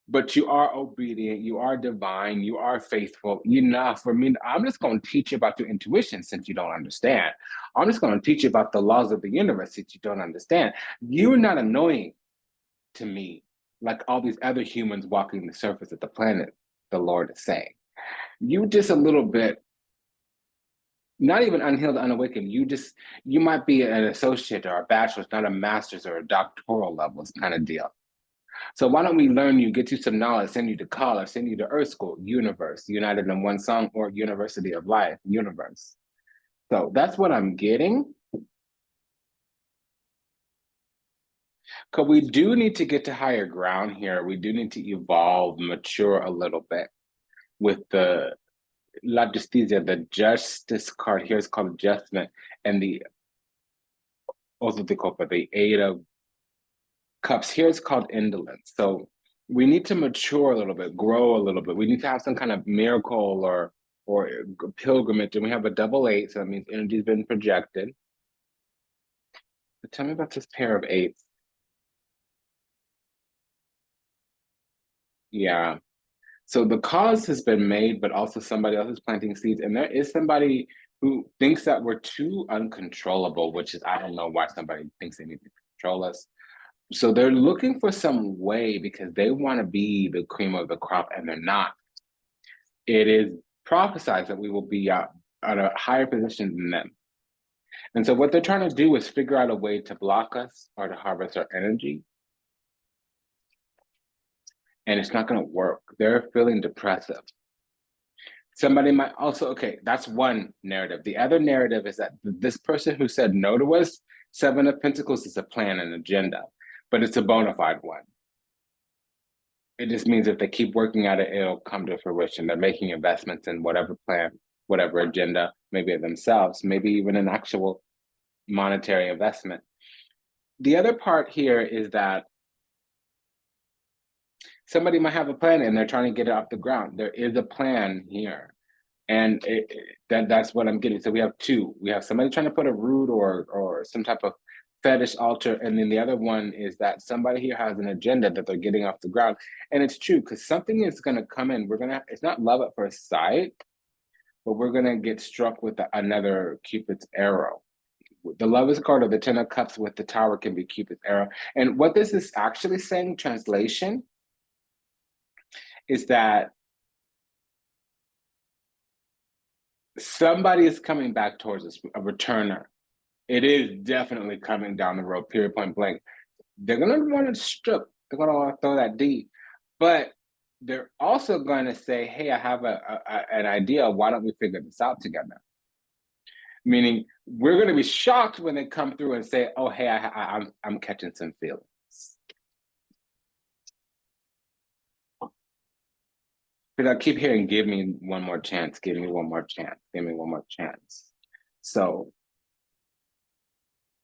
But you are obedient, you are divine, you are faithful enough for me. I'm just going to teach you about your intuition since you don't understand. I'm just going to teach you about the laws of the universe since you don't understand. You're not annoying to me like all these other humans walking the surface of the planet, the Lord is saying. You just a little bit, not even unhealed, unawakened. You might be an associate or a bachelor's, not a master's or a doctoral levels kind of deal. So why don't we learn you, get you some knowledge, send you to college, send you to Earth School, universe, united in one song, or University of Life, universe. So that's what I'm getting. Because we do need to get to higher ground here. We do need to evolve, mature a little bit with the La Justicia, the justice card here is called adjustment, and also the Eight of Cups here is called indolence. So we need to mature a little bit, grow a little bit. We need to have some kind of miracle or pilgrimage. And we have a double eight, so that means energy's been projected. But tell me about this pair of eights. Yeah. So the cause has been made, but also somebody else is planting seeds. And there is somebody who thinks that we're too uncontrollable, which is, I don't know why somebody thinks they need to control us. So they're looking for some way because they want to be the cream of the crop and they're not. It is prophesied that we will be at a higher position than them. And so what they're trying to do is figure out a way to block us or to harvest our energy. And it's not going to work. They're feeling depressive. Somebody might also, okay, that's one narrative. The other narrative is that this person who said no to us, Seven of Pentacles is a plan and agenda, but it's a bona fide one. It just means if they keep working at it, it'll come to fruition. They're making investments in whatever plan, whatever agenda, maybe themselves, maybe even an actual monetary investment. The other part here is that somebody might have a plan and they're trying to get it off the ground. There is a plan here. And that's what I'm getting. So we have two. We have somebody trying to put a root or some type of fetish altar, and then the other one is that somebody here has an agenda that they're getting off the ground. And it's true, because something is going to come in. It's not love at first sight, but we're going to get struck with another Cupid's arrow. The Lovers card or the Ten of Cups with the Tower can be Cupid's arrow. And what this is actually saying, translation, is that somebody is coming back towards us, a returner. It is definitely coming down the road, period, point blank. They're going to want to strip. They're going to want to throw that deep. But they're also going to say, hey, I have an idea. Why don't we figure this out together? Meaning, we're going to be shocked when they come through and say, oh, hey, I'm catching some feelings. Because I keep hearing, give me one more chance, give me one more chance, give me one more chance. So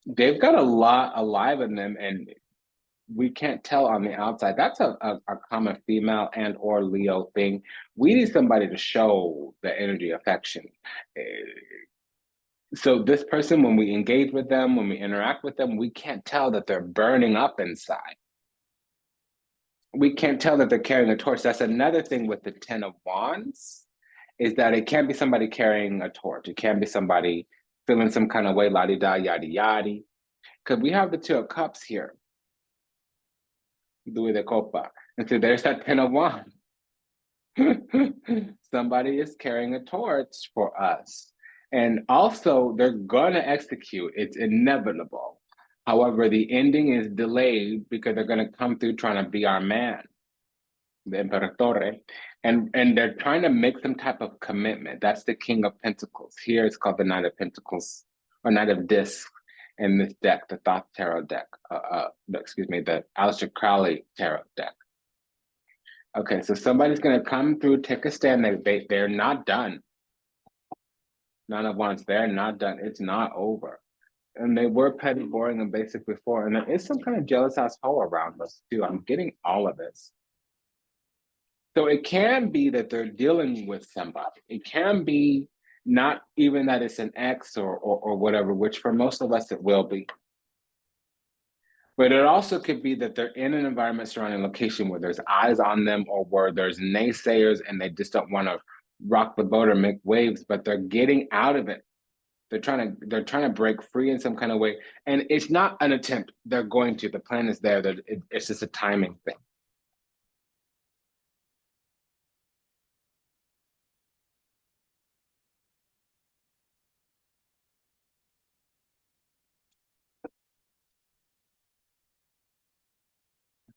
they've got a lot alive in them, and we can't tell on the outside. That's a common female and or Leo thing. We need somebody to show the energy affection. So this person, when we engage with them, when we interact with them, we can't tell that they're burning up inside. We can't tell that they're carrying a torch. That's another thing with the 10 of Wands, is that it can't be somebody carrying a torch. It can't be somebody feeling some kind of way, la-di-da, yada-yada. Because we have the 2 of Cups here. Louis de Copa. And so there's that 10 of Wands. Somebody is carrying a torch for us. And also, they're going to execute. It's inevitable. However, the ending is delayed because they're going to come through trying to be our man, the Imperatore. And they're trying to make some type of commitment. That's the King of Pentacles. Here it's called the Knight of Pentacles, or Knight of Discs in this deck, the Thoth Tarot deck. The Aleister Crowley Tarot deck. Okay, so somebody's going to come through, take a stand. They're not done. None of Wands, they're not done. It's not over. And they were petty, boring, and basic before. And there is some kind of jealous asshole around us, too. I'm getting all of this. So it can be that they're dealing with somebody. It can be not even that it's an ex or whatever, which for most of us it will be. But it also could be that they're in an environment surrounding a location where there's eyes on them, or where there's naysayers and they just don't want to rock the boat or make waves, but they're getting out of it. They're trying to break free in some kind of way. And it's not an attempt. They're going to. The plan is there. It's just a timing thing.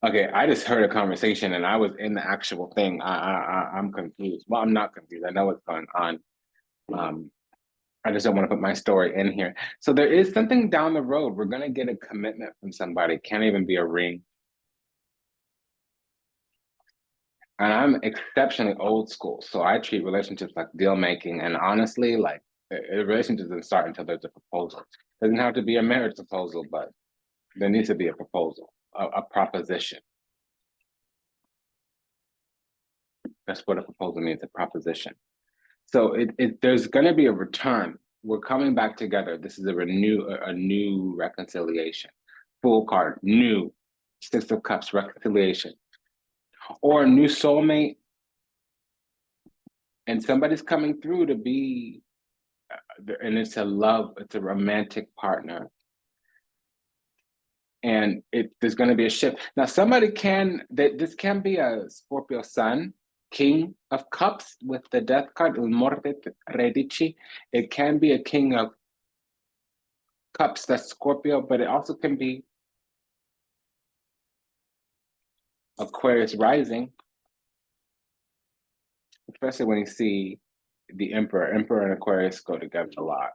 Okay, I just heard a conversation and I was in the actual thing. I'm confused. Well, I'm not confused. I know what's going on. I just don't want to put my story in here. So there is something down the road. We're going to get a commitment from somebody. Can't even be a ring. And I'm exceptionally old school. So I treat relationships like deal making. And honestly, like a relationship doesn't start until there's a proposal. It doesn't have to be a marriage proposal, but there needs to be a proposal, a proposition. That's what a proposal means, a proposition. So there's going to be a return. We're coming back together. This is a new reconciliation. Full card, new. 6 of Cups, reconciliation. Or a new soulmate. And somebody's coming through to be, and it's a love, it's a romantic partner. And there's going to be a shift. Now, this can be a Scorpio sun, King of Cups with the Death card, Il Morte Redici. It can be a King of Cups, that's Scorpio, but it also can be Aquarius rising, especially when you see the Emperor. Emperor and Aquarius go together a lot.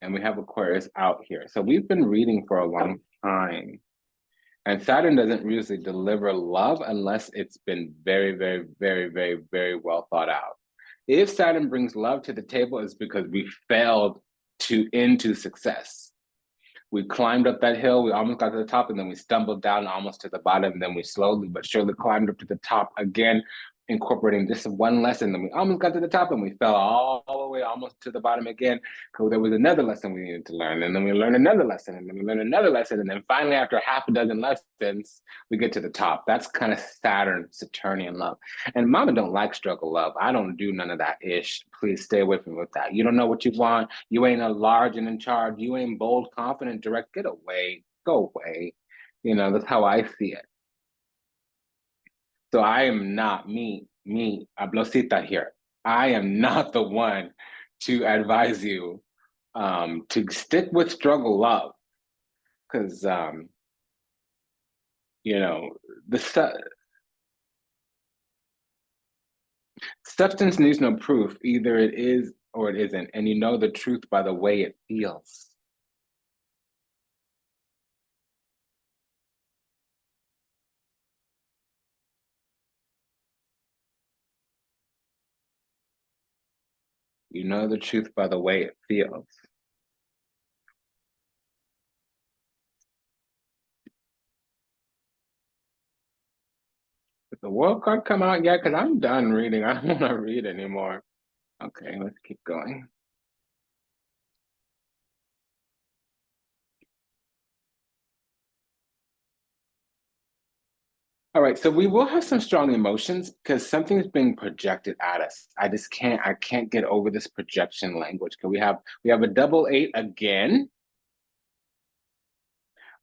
And we have Aquarius out here. So we've been reading for a long time. And Saturn doesn't usually deliver love unless it's been very, very, very, very, very well thought out. If Saturn brings love to the table, it's because we failed into success. We climbed up that hill, we almost got to the top, and then we stumbled down almost to the bottom, and then we slowly but surely climbed up to the top again. incorporating just one lesson, then we almost got to the top and we fell all the way almost to the bottom again because there was another lesson we needed to learn, and then we learned another lesson, and then we learned another lesson, and then finally after half a dozen lessons we get to the top. That's kind of Saturnian love. And mama don't like struggle love. I don't do none of that ish. Please stay away from me with that. You don't know what you want. You ain't a large and in charge. You ain't bold, confident, direct. Get away. Go away. That's how I see it. So I am not me, Ablosita here. I am not the one to advise you to stick with struggle love, because the substance needs no proof. Either it is or it isn't, and you know the truth by the way it feels. You know the truth by the way it feels. Did the world card come out yet? Because I'm done reading. I don't want to read anymore. Okay, let's keep going. All right, so we will have some strong emotions because something's being projected at us. I can't get over this projection language. Because we have a double eight again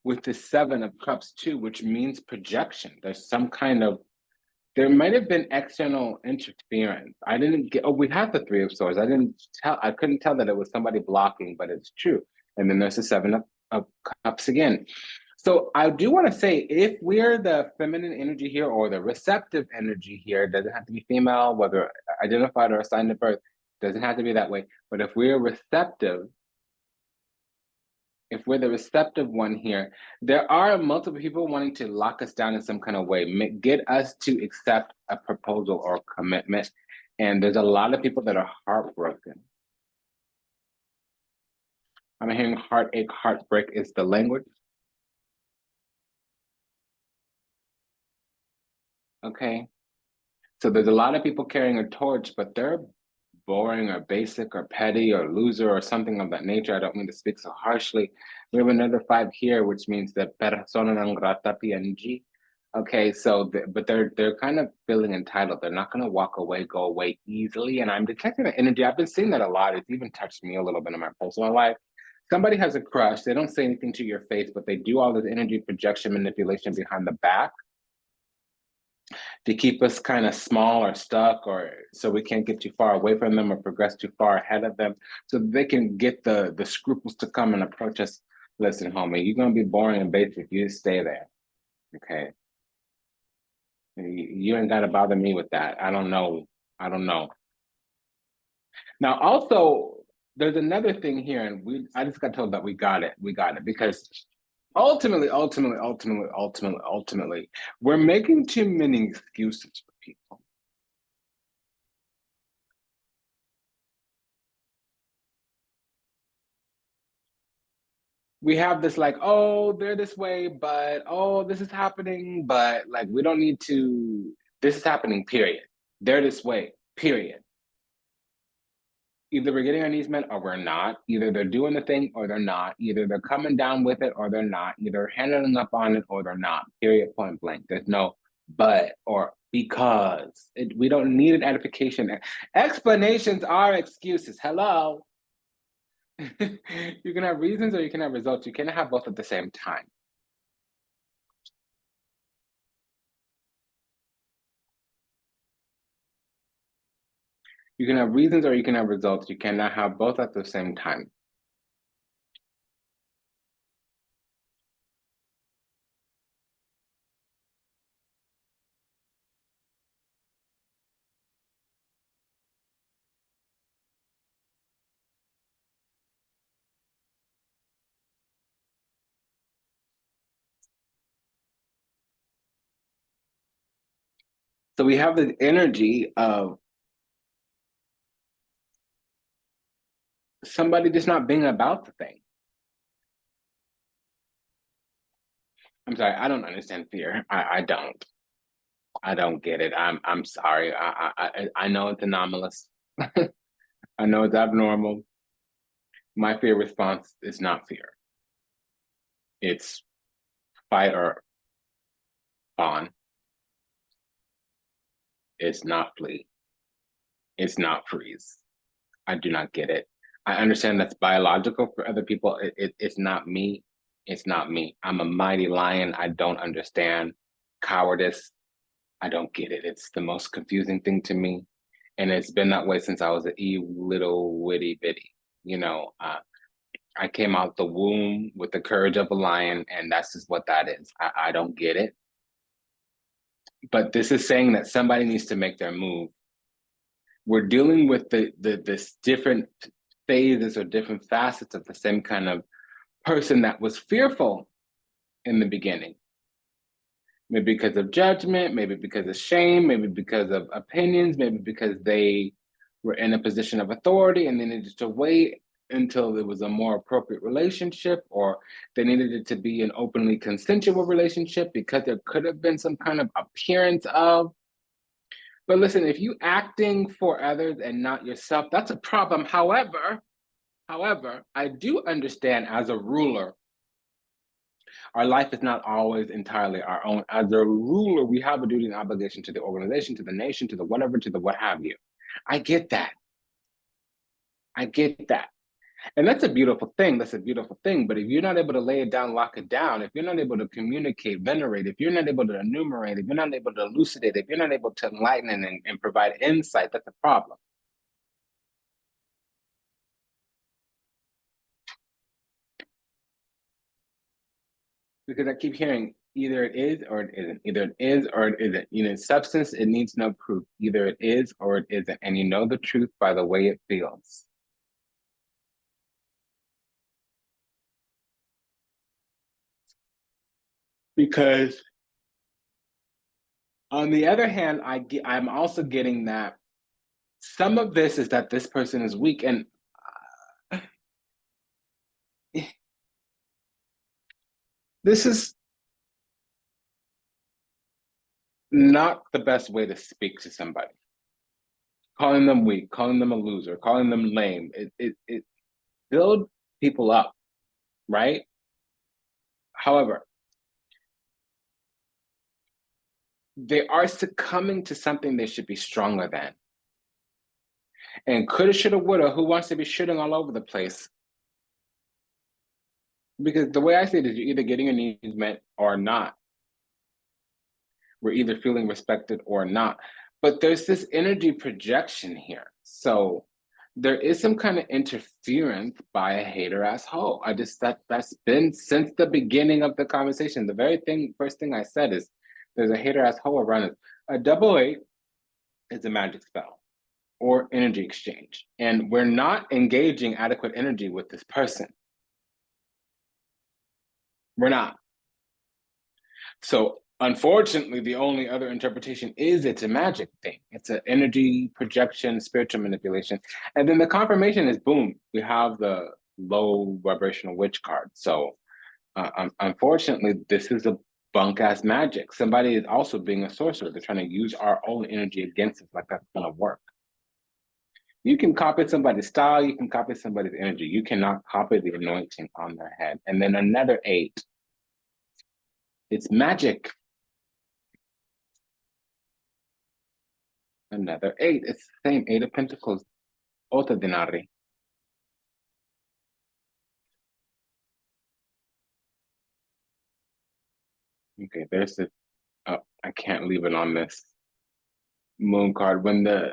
with the 7 of cups too, which means projection. There might have been external interference. I didn't get, we had the 3 of swords. I couldn't tell that it was somebody blocking, but it's true. And then there's the 7 of cups again. So I do want to say, if we're the feminine energy here or the receptive energy here, it doesn't have to be female, whether identified or assigned at birth, doesn't have to be that way. But if we're receptive, if we're the receptive one here, there are multiple people wanting to lock us down in some kind of way, get us to accept a proposal or commitment. And there's a lot of people that are heartbroken. I'm hearing heartache, heartbreak is the language. Okay. So there's a lot of people carrying a torch, but they're boring or basic or petty or loser or something of that nature. I don't mean to speak so harshly. We have another 5 here, which means that persona non grata PNG. Okay, so but they're kind of feeling entitled. They're not going to walk away, go away easily. And I'm detecting the energy. I've been seeing that a lot. It's even touched me a little bit in my personal life. Somebody has a crush. They don't say anything to your face, but they do all this energy projection manipulation behind the back to keep us kind of small or stuck, or so we can't get too far away from them or progress too far ahead of them, so they can get the scruples to come and approach us. Listen, homie, you're gonna be boring and basic. You stay there, okay? You ain't gotta bother me with that. I don't know. Now, also, there's another thing here, and I just got told that we got it because ultimately, we're making too many excuses for people. We have this like, oh, they're this way, but oh, this is happening, but like we don't need to, this is happening, period. They're this way, period. Either we're getting our needs met or we're not. Either they're doing the thing or they're not. Either they're coming down with it or they're not. Either handling up on it or they're not. Period, point blank. There's no but or because. We don't need an edification. Explanations are excuses. Hello. You can have reasons or you can have results. You cannot have both at the same time. You can have reasons or you can have results. You cannot have both at the same time. So we have the energy of somebody just not being about the thing. I'm sorry, I don't understand fear. I don't. I don't get it. I'm sorry. I know it's anomalous. I know it's abnormal. My fear response is not fear. It's fight or fawn. It's not flee. It's not freeze. I do not get it. I understand that's biological for other people. It's not me. It's not me. I'm a mighty lion. I don't understand cowardice. I don't get it. It's the most confusing thing to me. And it's been that way since I was a little witty bitty. You know, I came out the womb with the courage of a lion, and that's just what that is. I don't get it. But this is saying that somebody needs to make their move. We're dealing with this different phases or different facets of the same kind of person that was fearful in the beginning. Maybe because of judgment, maybe because of shame, maybe because of opinions, maybe because they were in a position of authority and they needed to wait until there was a more appropriate relationship, or they needed it to be an openly consensual relationship because there could have been some kind of appearance of. But listen, if you acting for others and not yourself, that's a problem. However, I do understand as a ruler, our life is not always entirely our own. As a ruler, we have a duty and obligation to the organization, to the nation, to the whatever, to the what have you. I get that. I get that. And that's a beautiful thing. That's a beautiful thing. But if you're not able to lay it down, lock it down, if you're not able to communicate, venerate, if you're not able to enumerate, if you're not able to elucidate, if you're not able to enlighten and provide insight, that's a problem. Because I keep hearing either it is or it isn't. Either it is or it isn't. You know, substance, it needs no proof. Either it is or it isn't. And you know the truth by the way it feels. Because on the other hand, I'm also getting that some of this is that this person is weak. And this is not the best way to speak to somebody. Calling them weak, calling them a loser, calling them lame. It builds people up, right? However, they are succumbing to something they should be stronger than. And coulda, shoulda, woulda, who wants to be shitting all over the place? Because the way I see it is you're either getting your needs met or not. We're either feeling respected or not. But there's this energy projection here. So there is some kind of interference by a hater asshole. That's been since the beginning of the conversation. The very first thing I said is there's a hater asshole around it. A double eight is a magic spell or energy exchange. And we're not engaging adequate energy with this person. We're not. So unfortunately, the only other interpretation is it's a magic thing. It's an energy projection, spiritual manipulation. And then the confirmation is boom, we have the low vibrational witch card. So unfortunately, this is a bunk ass magic. Somebody is also being a sorcerer. They're trying to use our own energy against us, like that's gonna work. You can copy somebody's style, you can copy somebody's energy. You cannot copy the anointing on their head. And then another 8. It's magic. Another 8. It's the same 8 of Pentacles. Ottobre dinari. Okay, there's the. Oh, I can't leave it on this moon card. When the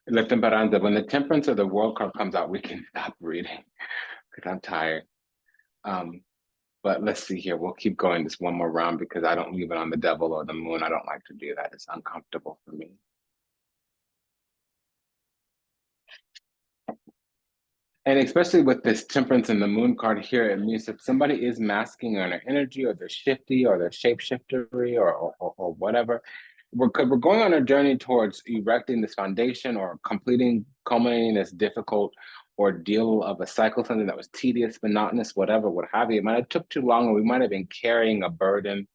when the Temperance or the World card comes out, we can stop reading because I'm tired. But let's see here. We'll keep going this one more round because I don't leave it on the Devil or the Moon. I don't like to do that. It's uncomfortable for me. And especially with this Temperance and the Moon card here, it means that somebody is masking on their energy, or they're shifty, or they're shapeshiftery, or whatever. We're going on a journey towards erecting this foundation or culminating this difficult ordeal of a cycle, something that was tedious, monotonous, whatever, what have you. It might have took too long, and we might have been carrying a burden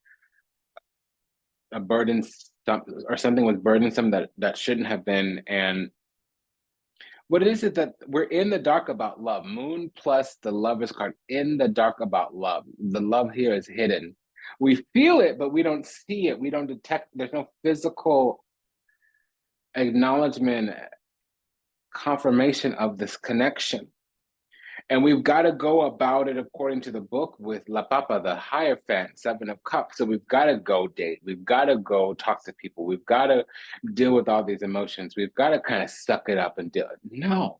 a burden, or something was burdensome that shouldn't have been. And what it is that we're in the dark about love. Moon plus the Lovers card, in the dark about love. The love here is hidden. We feel it, but we don't see it. We don't detect. There's no physical acknowledgement, confirmation of this connection. And we've got to go about it according to the book with La Papa, the Hierophant, Seven of Cups. So we've got to go date. We've got to go talk to people. We've got to deal with all these emotions. We've got to kind of suck it up and deal. No.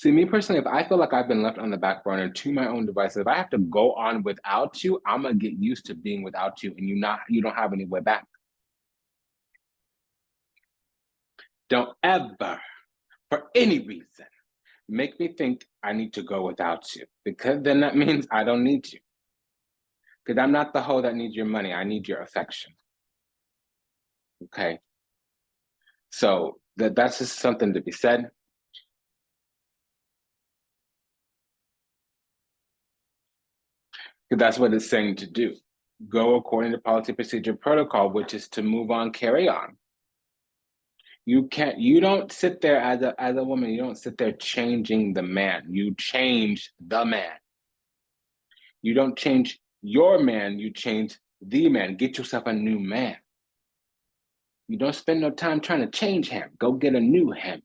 See, me personally, if I feel like I've been left on the back burner to my own devices, if I have to go on without you, I'm gonna get used to being without you, and you don't have any way back. Don't ever, for any reason, make me think I need to go without you, because then that means I don't need you. Because I'm not the hoe that needs your money. I need your affection. Okay. So that's just something to be said. Because that's what it's saying to do. Go according to policy, procedure, protocol, which is to move on, carry on. You don't sit there as a woman, you don't sit there changing the man. You change the man. You don't change your man, you change the man. Get yourself a new man. You don't spend no time trying to change him. Go get a new him.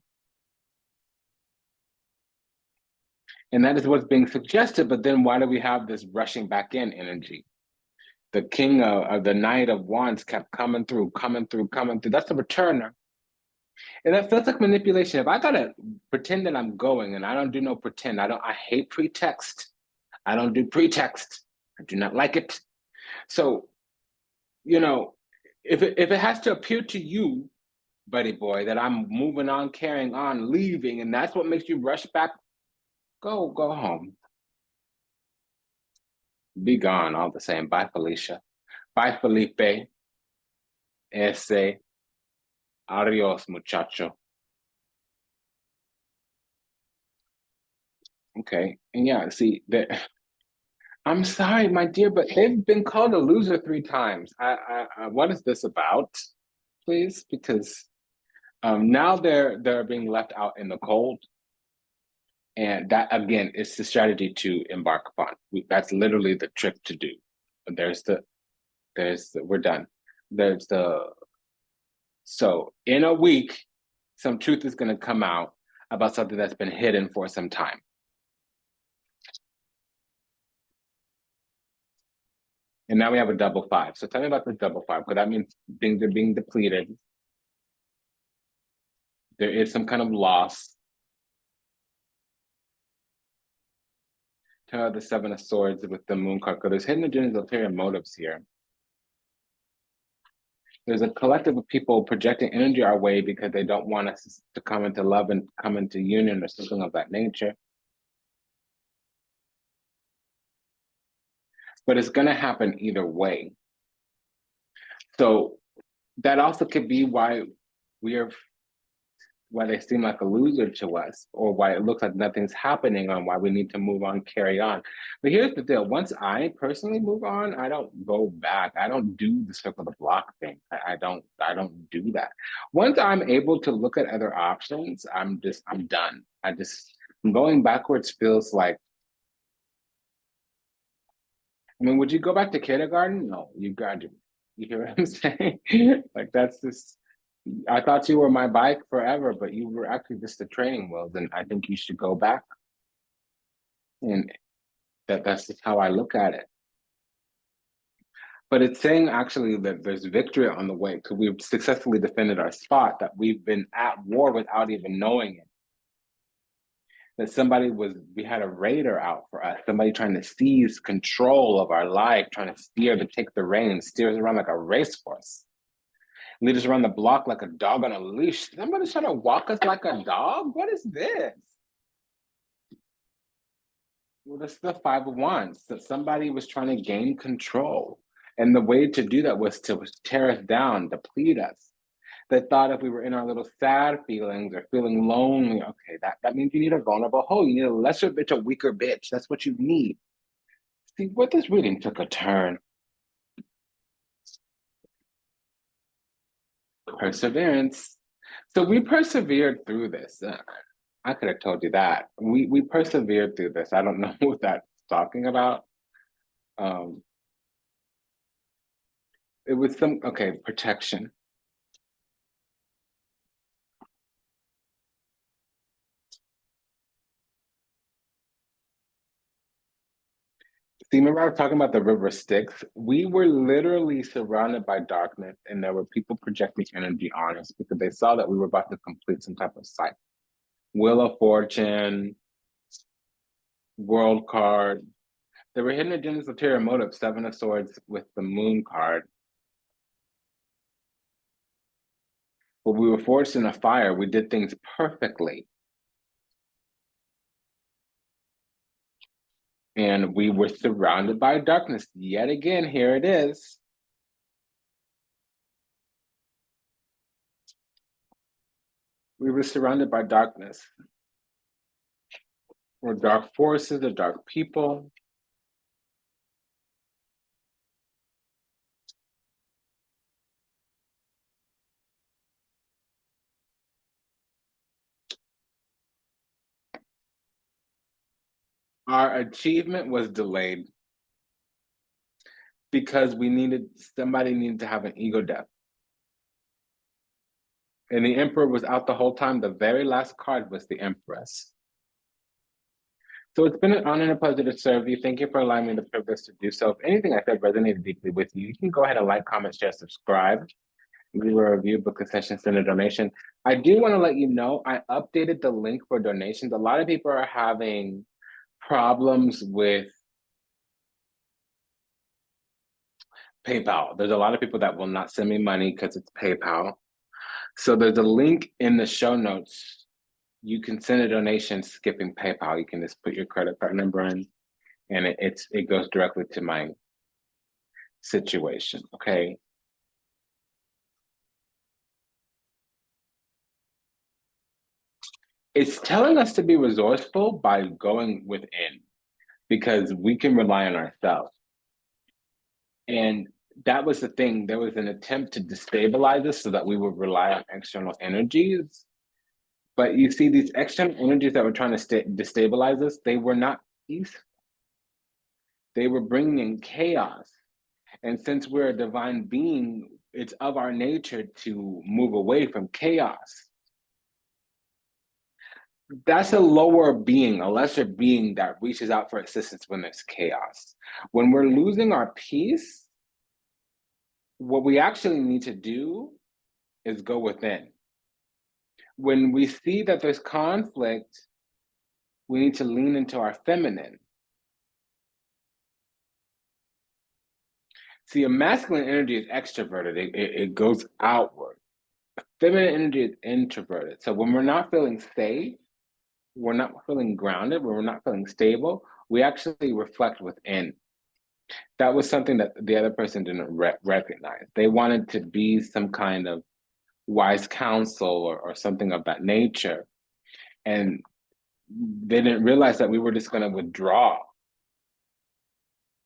And that is what's being suggested, but then why do we have this rushing back in energy? The king of the Knight of Wands kept coming through. That's the returner. And that feels like manipulation. If I gotta pretend that I'm going, and I don't do no pretend, I hate pretext. I don't do pretext. I do not like it. So, if it has to appear to you, buddy boy, that I'm moving on, carrying on, leaving, and that's what makes you rush back, go home. Be gone all the same. Bye, Felicia. Bye, Felipe. Ese. Adios, muchacho. Okay, and yeah, see that. I'm sorry, my dear, but they've been called a loser 3 times. What is this about, please? Because now they're being left out in the cold, and that again is the strategy to embark upon. That's literally the trick to do. We're done. So in a week, some truth is going to come out about something that's been hidden for some time. And now we have a double 5. So tell me about the double 5, because that means things are being depleted. There is some kind of loss. Tell the 7 of Swords with the Moon card, because there's hidden agendas, ulterior motives here. There's a collective of people projecting energy our way because they don't want us to come into love and come into union or something of that nature. But it's going to happen either way. So that also could be why they seem like a loser to us, or why it looks like nothing's happening, on why we need to move on, carry on. But here's the deal. Once I personally move on, I don't go back. I don't do the circle the block thing. I don't do that. Once I'm able to look at other options, I'm done. Going backwards feels like, I mean, would you go back to kindergarten? No, you graduate. You hear what I'm saying? Like, that's just, I thought you were my bike forever, but you were actually just the training wheels, and I think you should go back. And that's just how I look at it. But it's saying actually that there's victory on the way, because we've successfully defended our spot, that we've been at war without even knowing it. That we had a raider out for us, somebody trying to seize control of our life, trying to take the reins, steer us around like a racehorse, lead us around the block like a dog on a leash. Somebody's trying to walk us like a dog? What is this? Well, that's the 5 of Wands, that somebody was trying to gain control. And the way to do that was to tear us down, deplete us. They thought if we were in our little sad feelings or feeling lonely, okay, that means you need a vulnerable hoe. You need a lesser bitch, a weaker bitch. That's what you need. See, what this reading took a turn. Perseverance. So we persevered through this. I could have told you that. We persevered through this. I don't know what that's talking about. Um, it was some, okay, protection. See, remember I was talking about the river Styx? We were literally surrounded by darkness, and there were people projecting energy on us because they saw that we were about to complete some type of cycle. Wheel of Fortune, World card. There were hidden agendas, ulterior motives, Seven of Swords with the Moon card. But we were forged in a fire. We did things perfectly. And we were surrounded by darkness. Yet again, here it is. We were surrounded by darkness. Or dark forces, or dark people. Our achievement was delayed because somebody needed to have an ego death. And the Emperor was out the whole time. The very last card was the Empress. So it's been an honor and a pleasure to serve you. Thank you for allowing me the privilege to do so. If anything I said resonated deeply with you, you can go ahead and like, comment, share, subscribe. Leave a review, book a session, send a donation. I do want to let you know, I updated the link for donations. A lot of people are having problems with PayPal. There's a lot of people that will not send me money because it's PayPal. So there's a link in the show notes. You can send a donation skipping PayPal. You can just put your credit card number in, and it goes directly to my situation. Okay. It's telling us to be resourceful by going within because we can rely on ourselves. And that was the thing. There was an attempt to destabilize us so that we would rely on external energies. But you see, these external energies that were trying to destabilize us, they were not peaceful. They were bringing in chaos. And since we're a divine being, it's of our nature to move away from chaos. That's a lower being, a lesser being that reaches out for assistance when there's chaos. When we're losing our peace, what we actually need to do is go within. When we see that there's conflict, we need to lean into our feminine. See, a masculine energy is extroverted, it goes outward. Feminine energy is introverted. So when we're not feeling safe, we're not feeling grounded, when we're not feeling stable, we actually reflect within. That was something that the other person didn't recognize. They wanted to be some kind of wise counsel or something of that nature. And they didn't realize that we were just going to withdraw.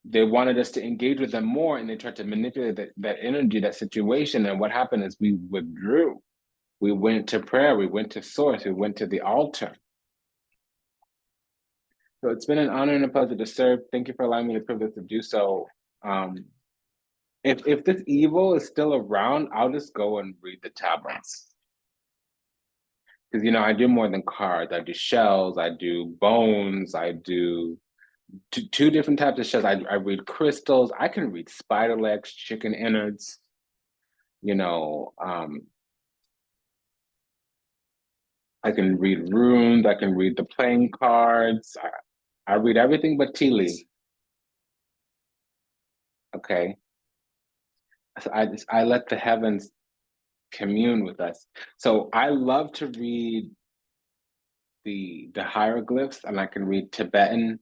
They wanted us to engage with them more, and they tried to manipulate that energy, that situation. And what happened is we withdrew. We went to prayer, we went to source, we went to the altar. So it's been an honor and a pleasure to serve. Thank you for allowing me the privilege to do so. If this evil is still around, I'll just go and read the tablets. Because, I do more than cards. I do shells, I do bones, I do two different types of shells. I read crystals. I can read spider legs, chicken innards, I can read runes. I can read the playing cards. I read everything but tea leaf. Okay. So I let the heavens commune with us. So I love to read the hieroglyphs, and I can read Tibetan,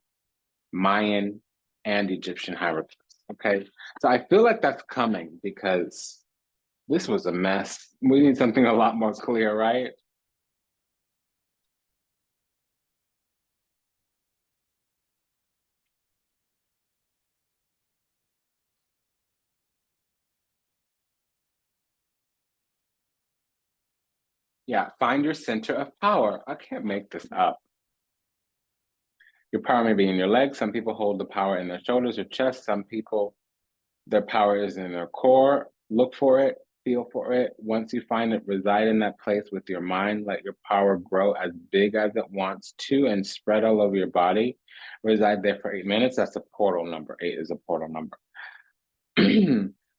Mayan, and Egyptian hieroglyphs. Okay. So I feel like that's coming because this was a mess. We need something a lot more clear, right? Yeah, find your center of power. I can't make this up. Your power may be in your legs. Some people hold the power in their shoulders or chest. Some people, their power is in their core. Look for it, feel for it. Once you find it, reside in that place with your mind. Let your power grow as big as it wants to and spread all over your body. Reside there for 8 minutes. That's a portal number. 8 is a portal number.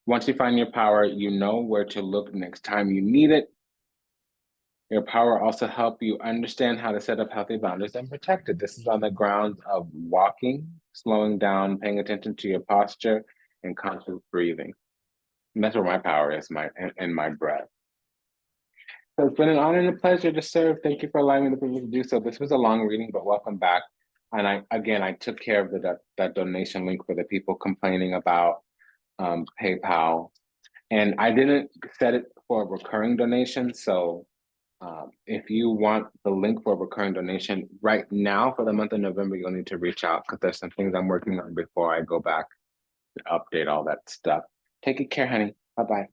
Once you find your power, you know where to look next time you need it. Your power also help you understand how to set up healthy boundaries and protect it. This is on the grounds of walking, slowing down, paying attention to your posture, and conscious breathing. And that's where my power is, in my breath. So it's been an honor and a pleasure to serve. Thank you for allowing me the privilege to do so. This was a long reading, but welcome back. And I took care of that donation link for the people complaining about PayPal. And I didn't set it for a recurring donation. So if you want the link for a recurring donation right now for the month of November, you'll need to reach out because there's some things I'm working on before I go back to update all that stuff. Take good care, honey. Bye-bye.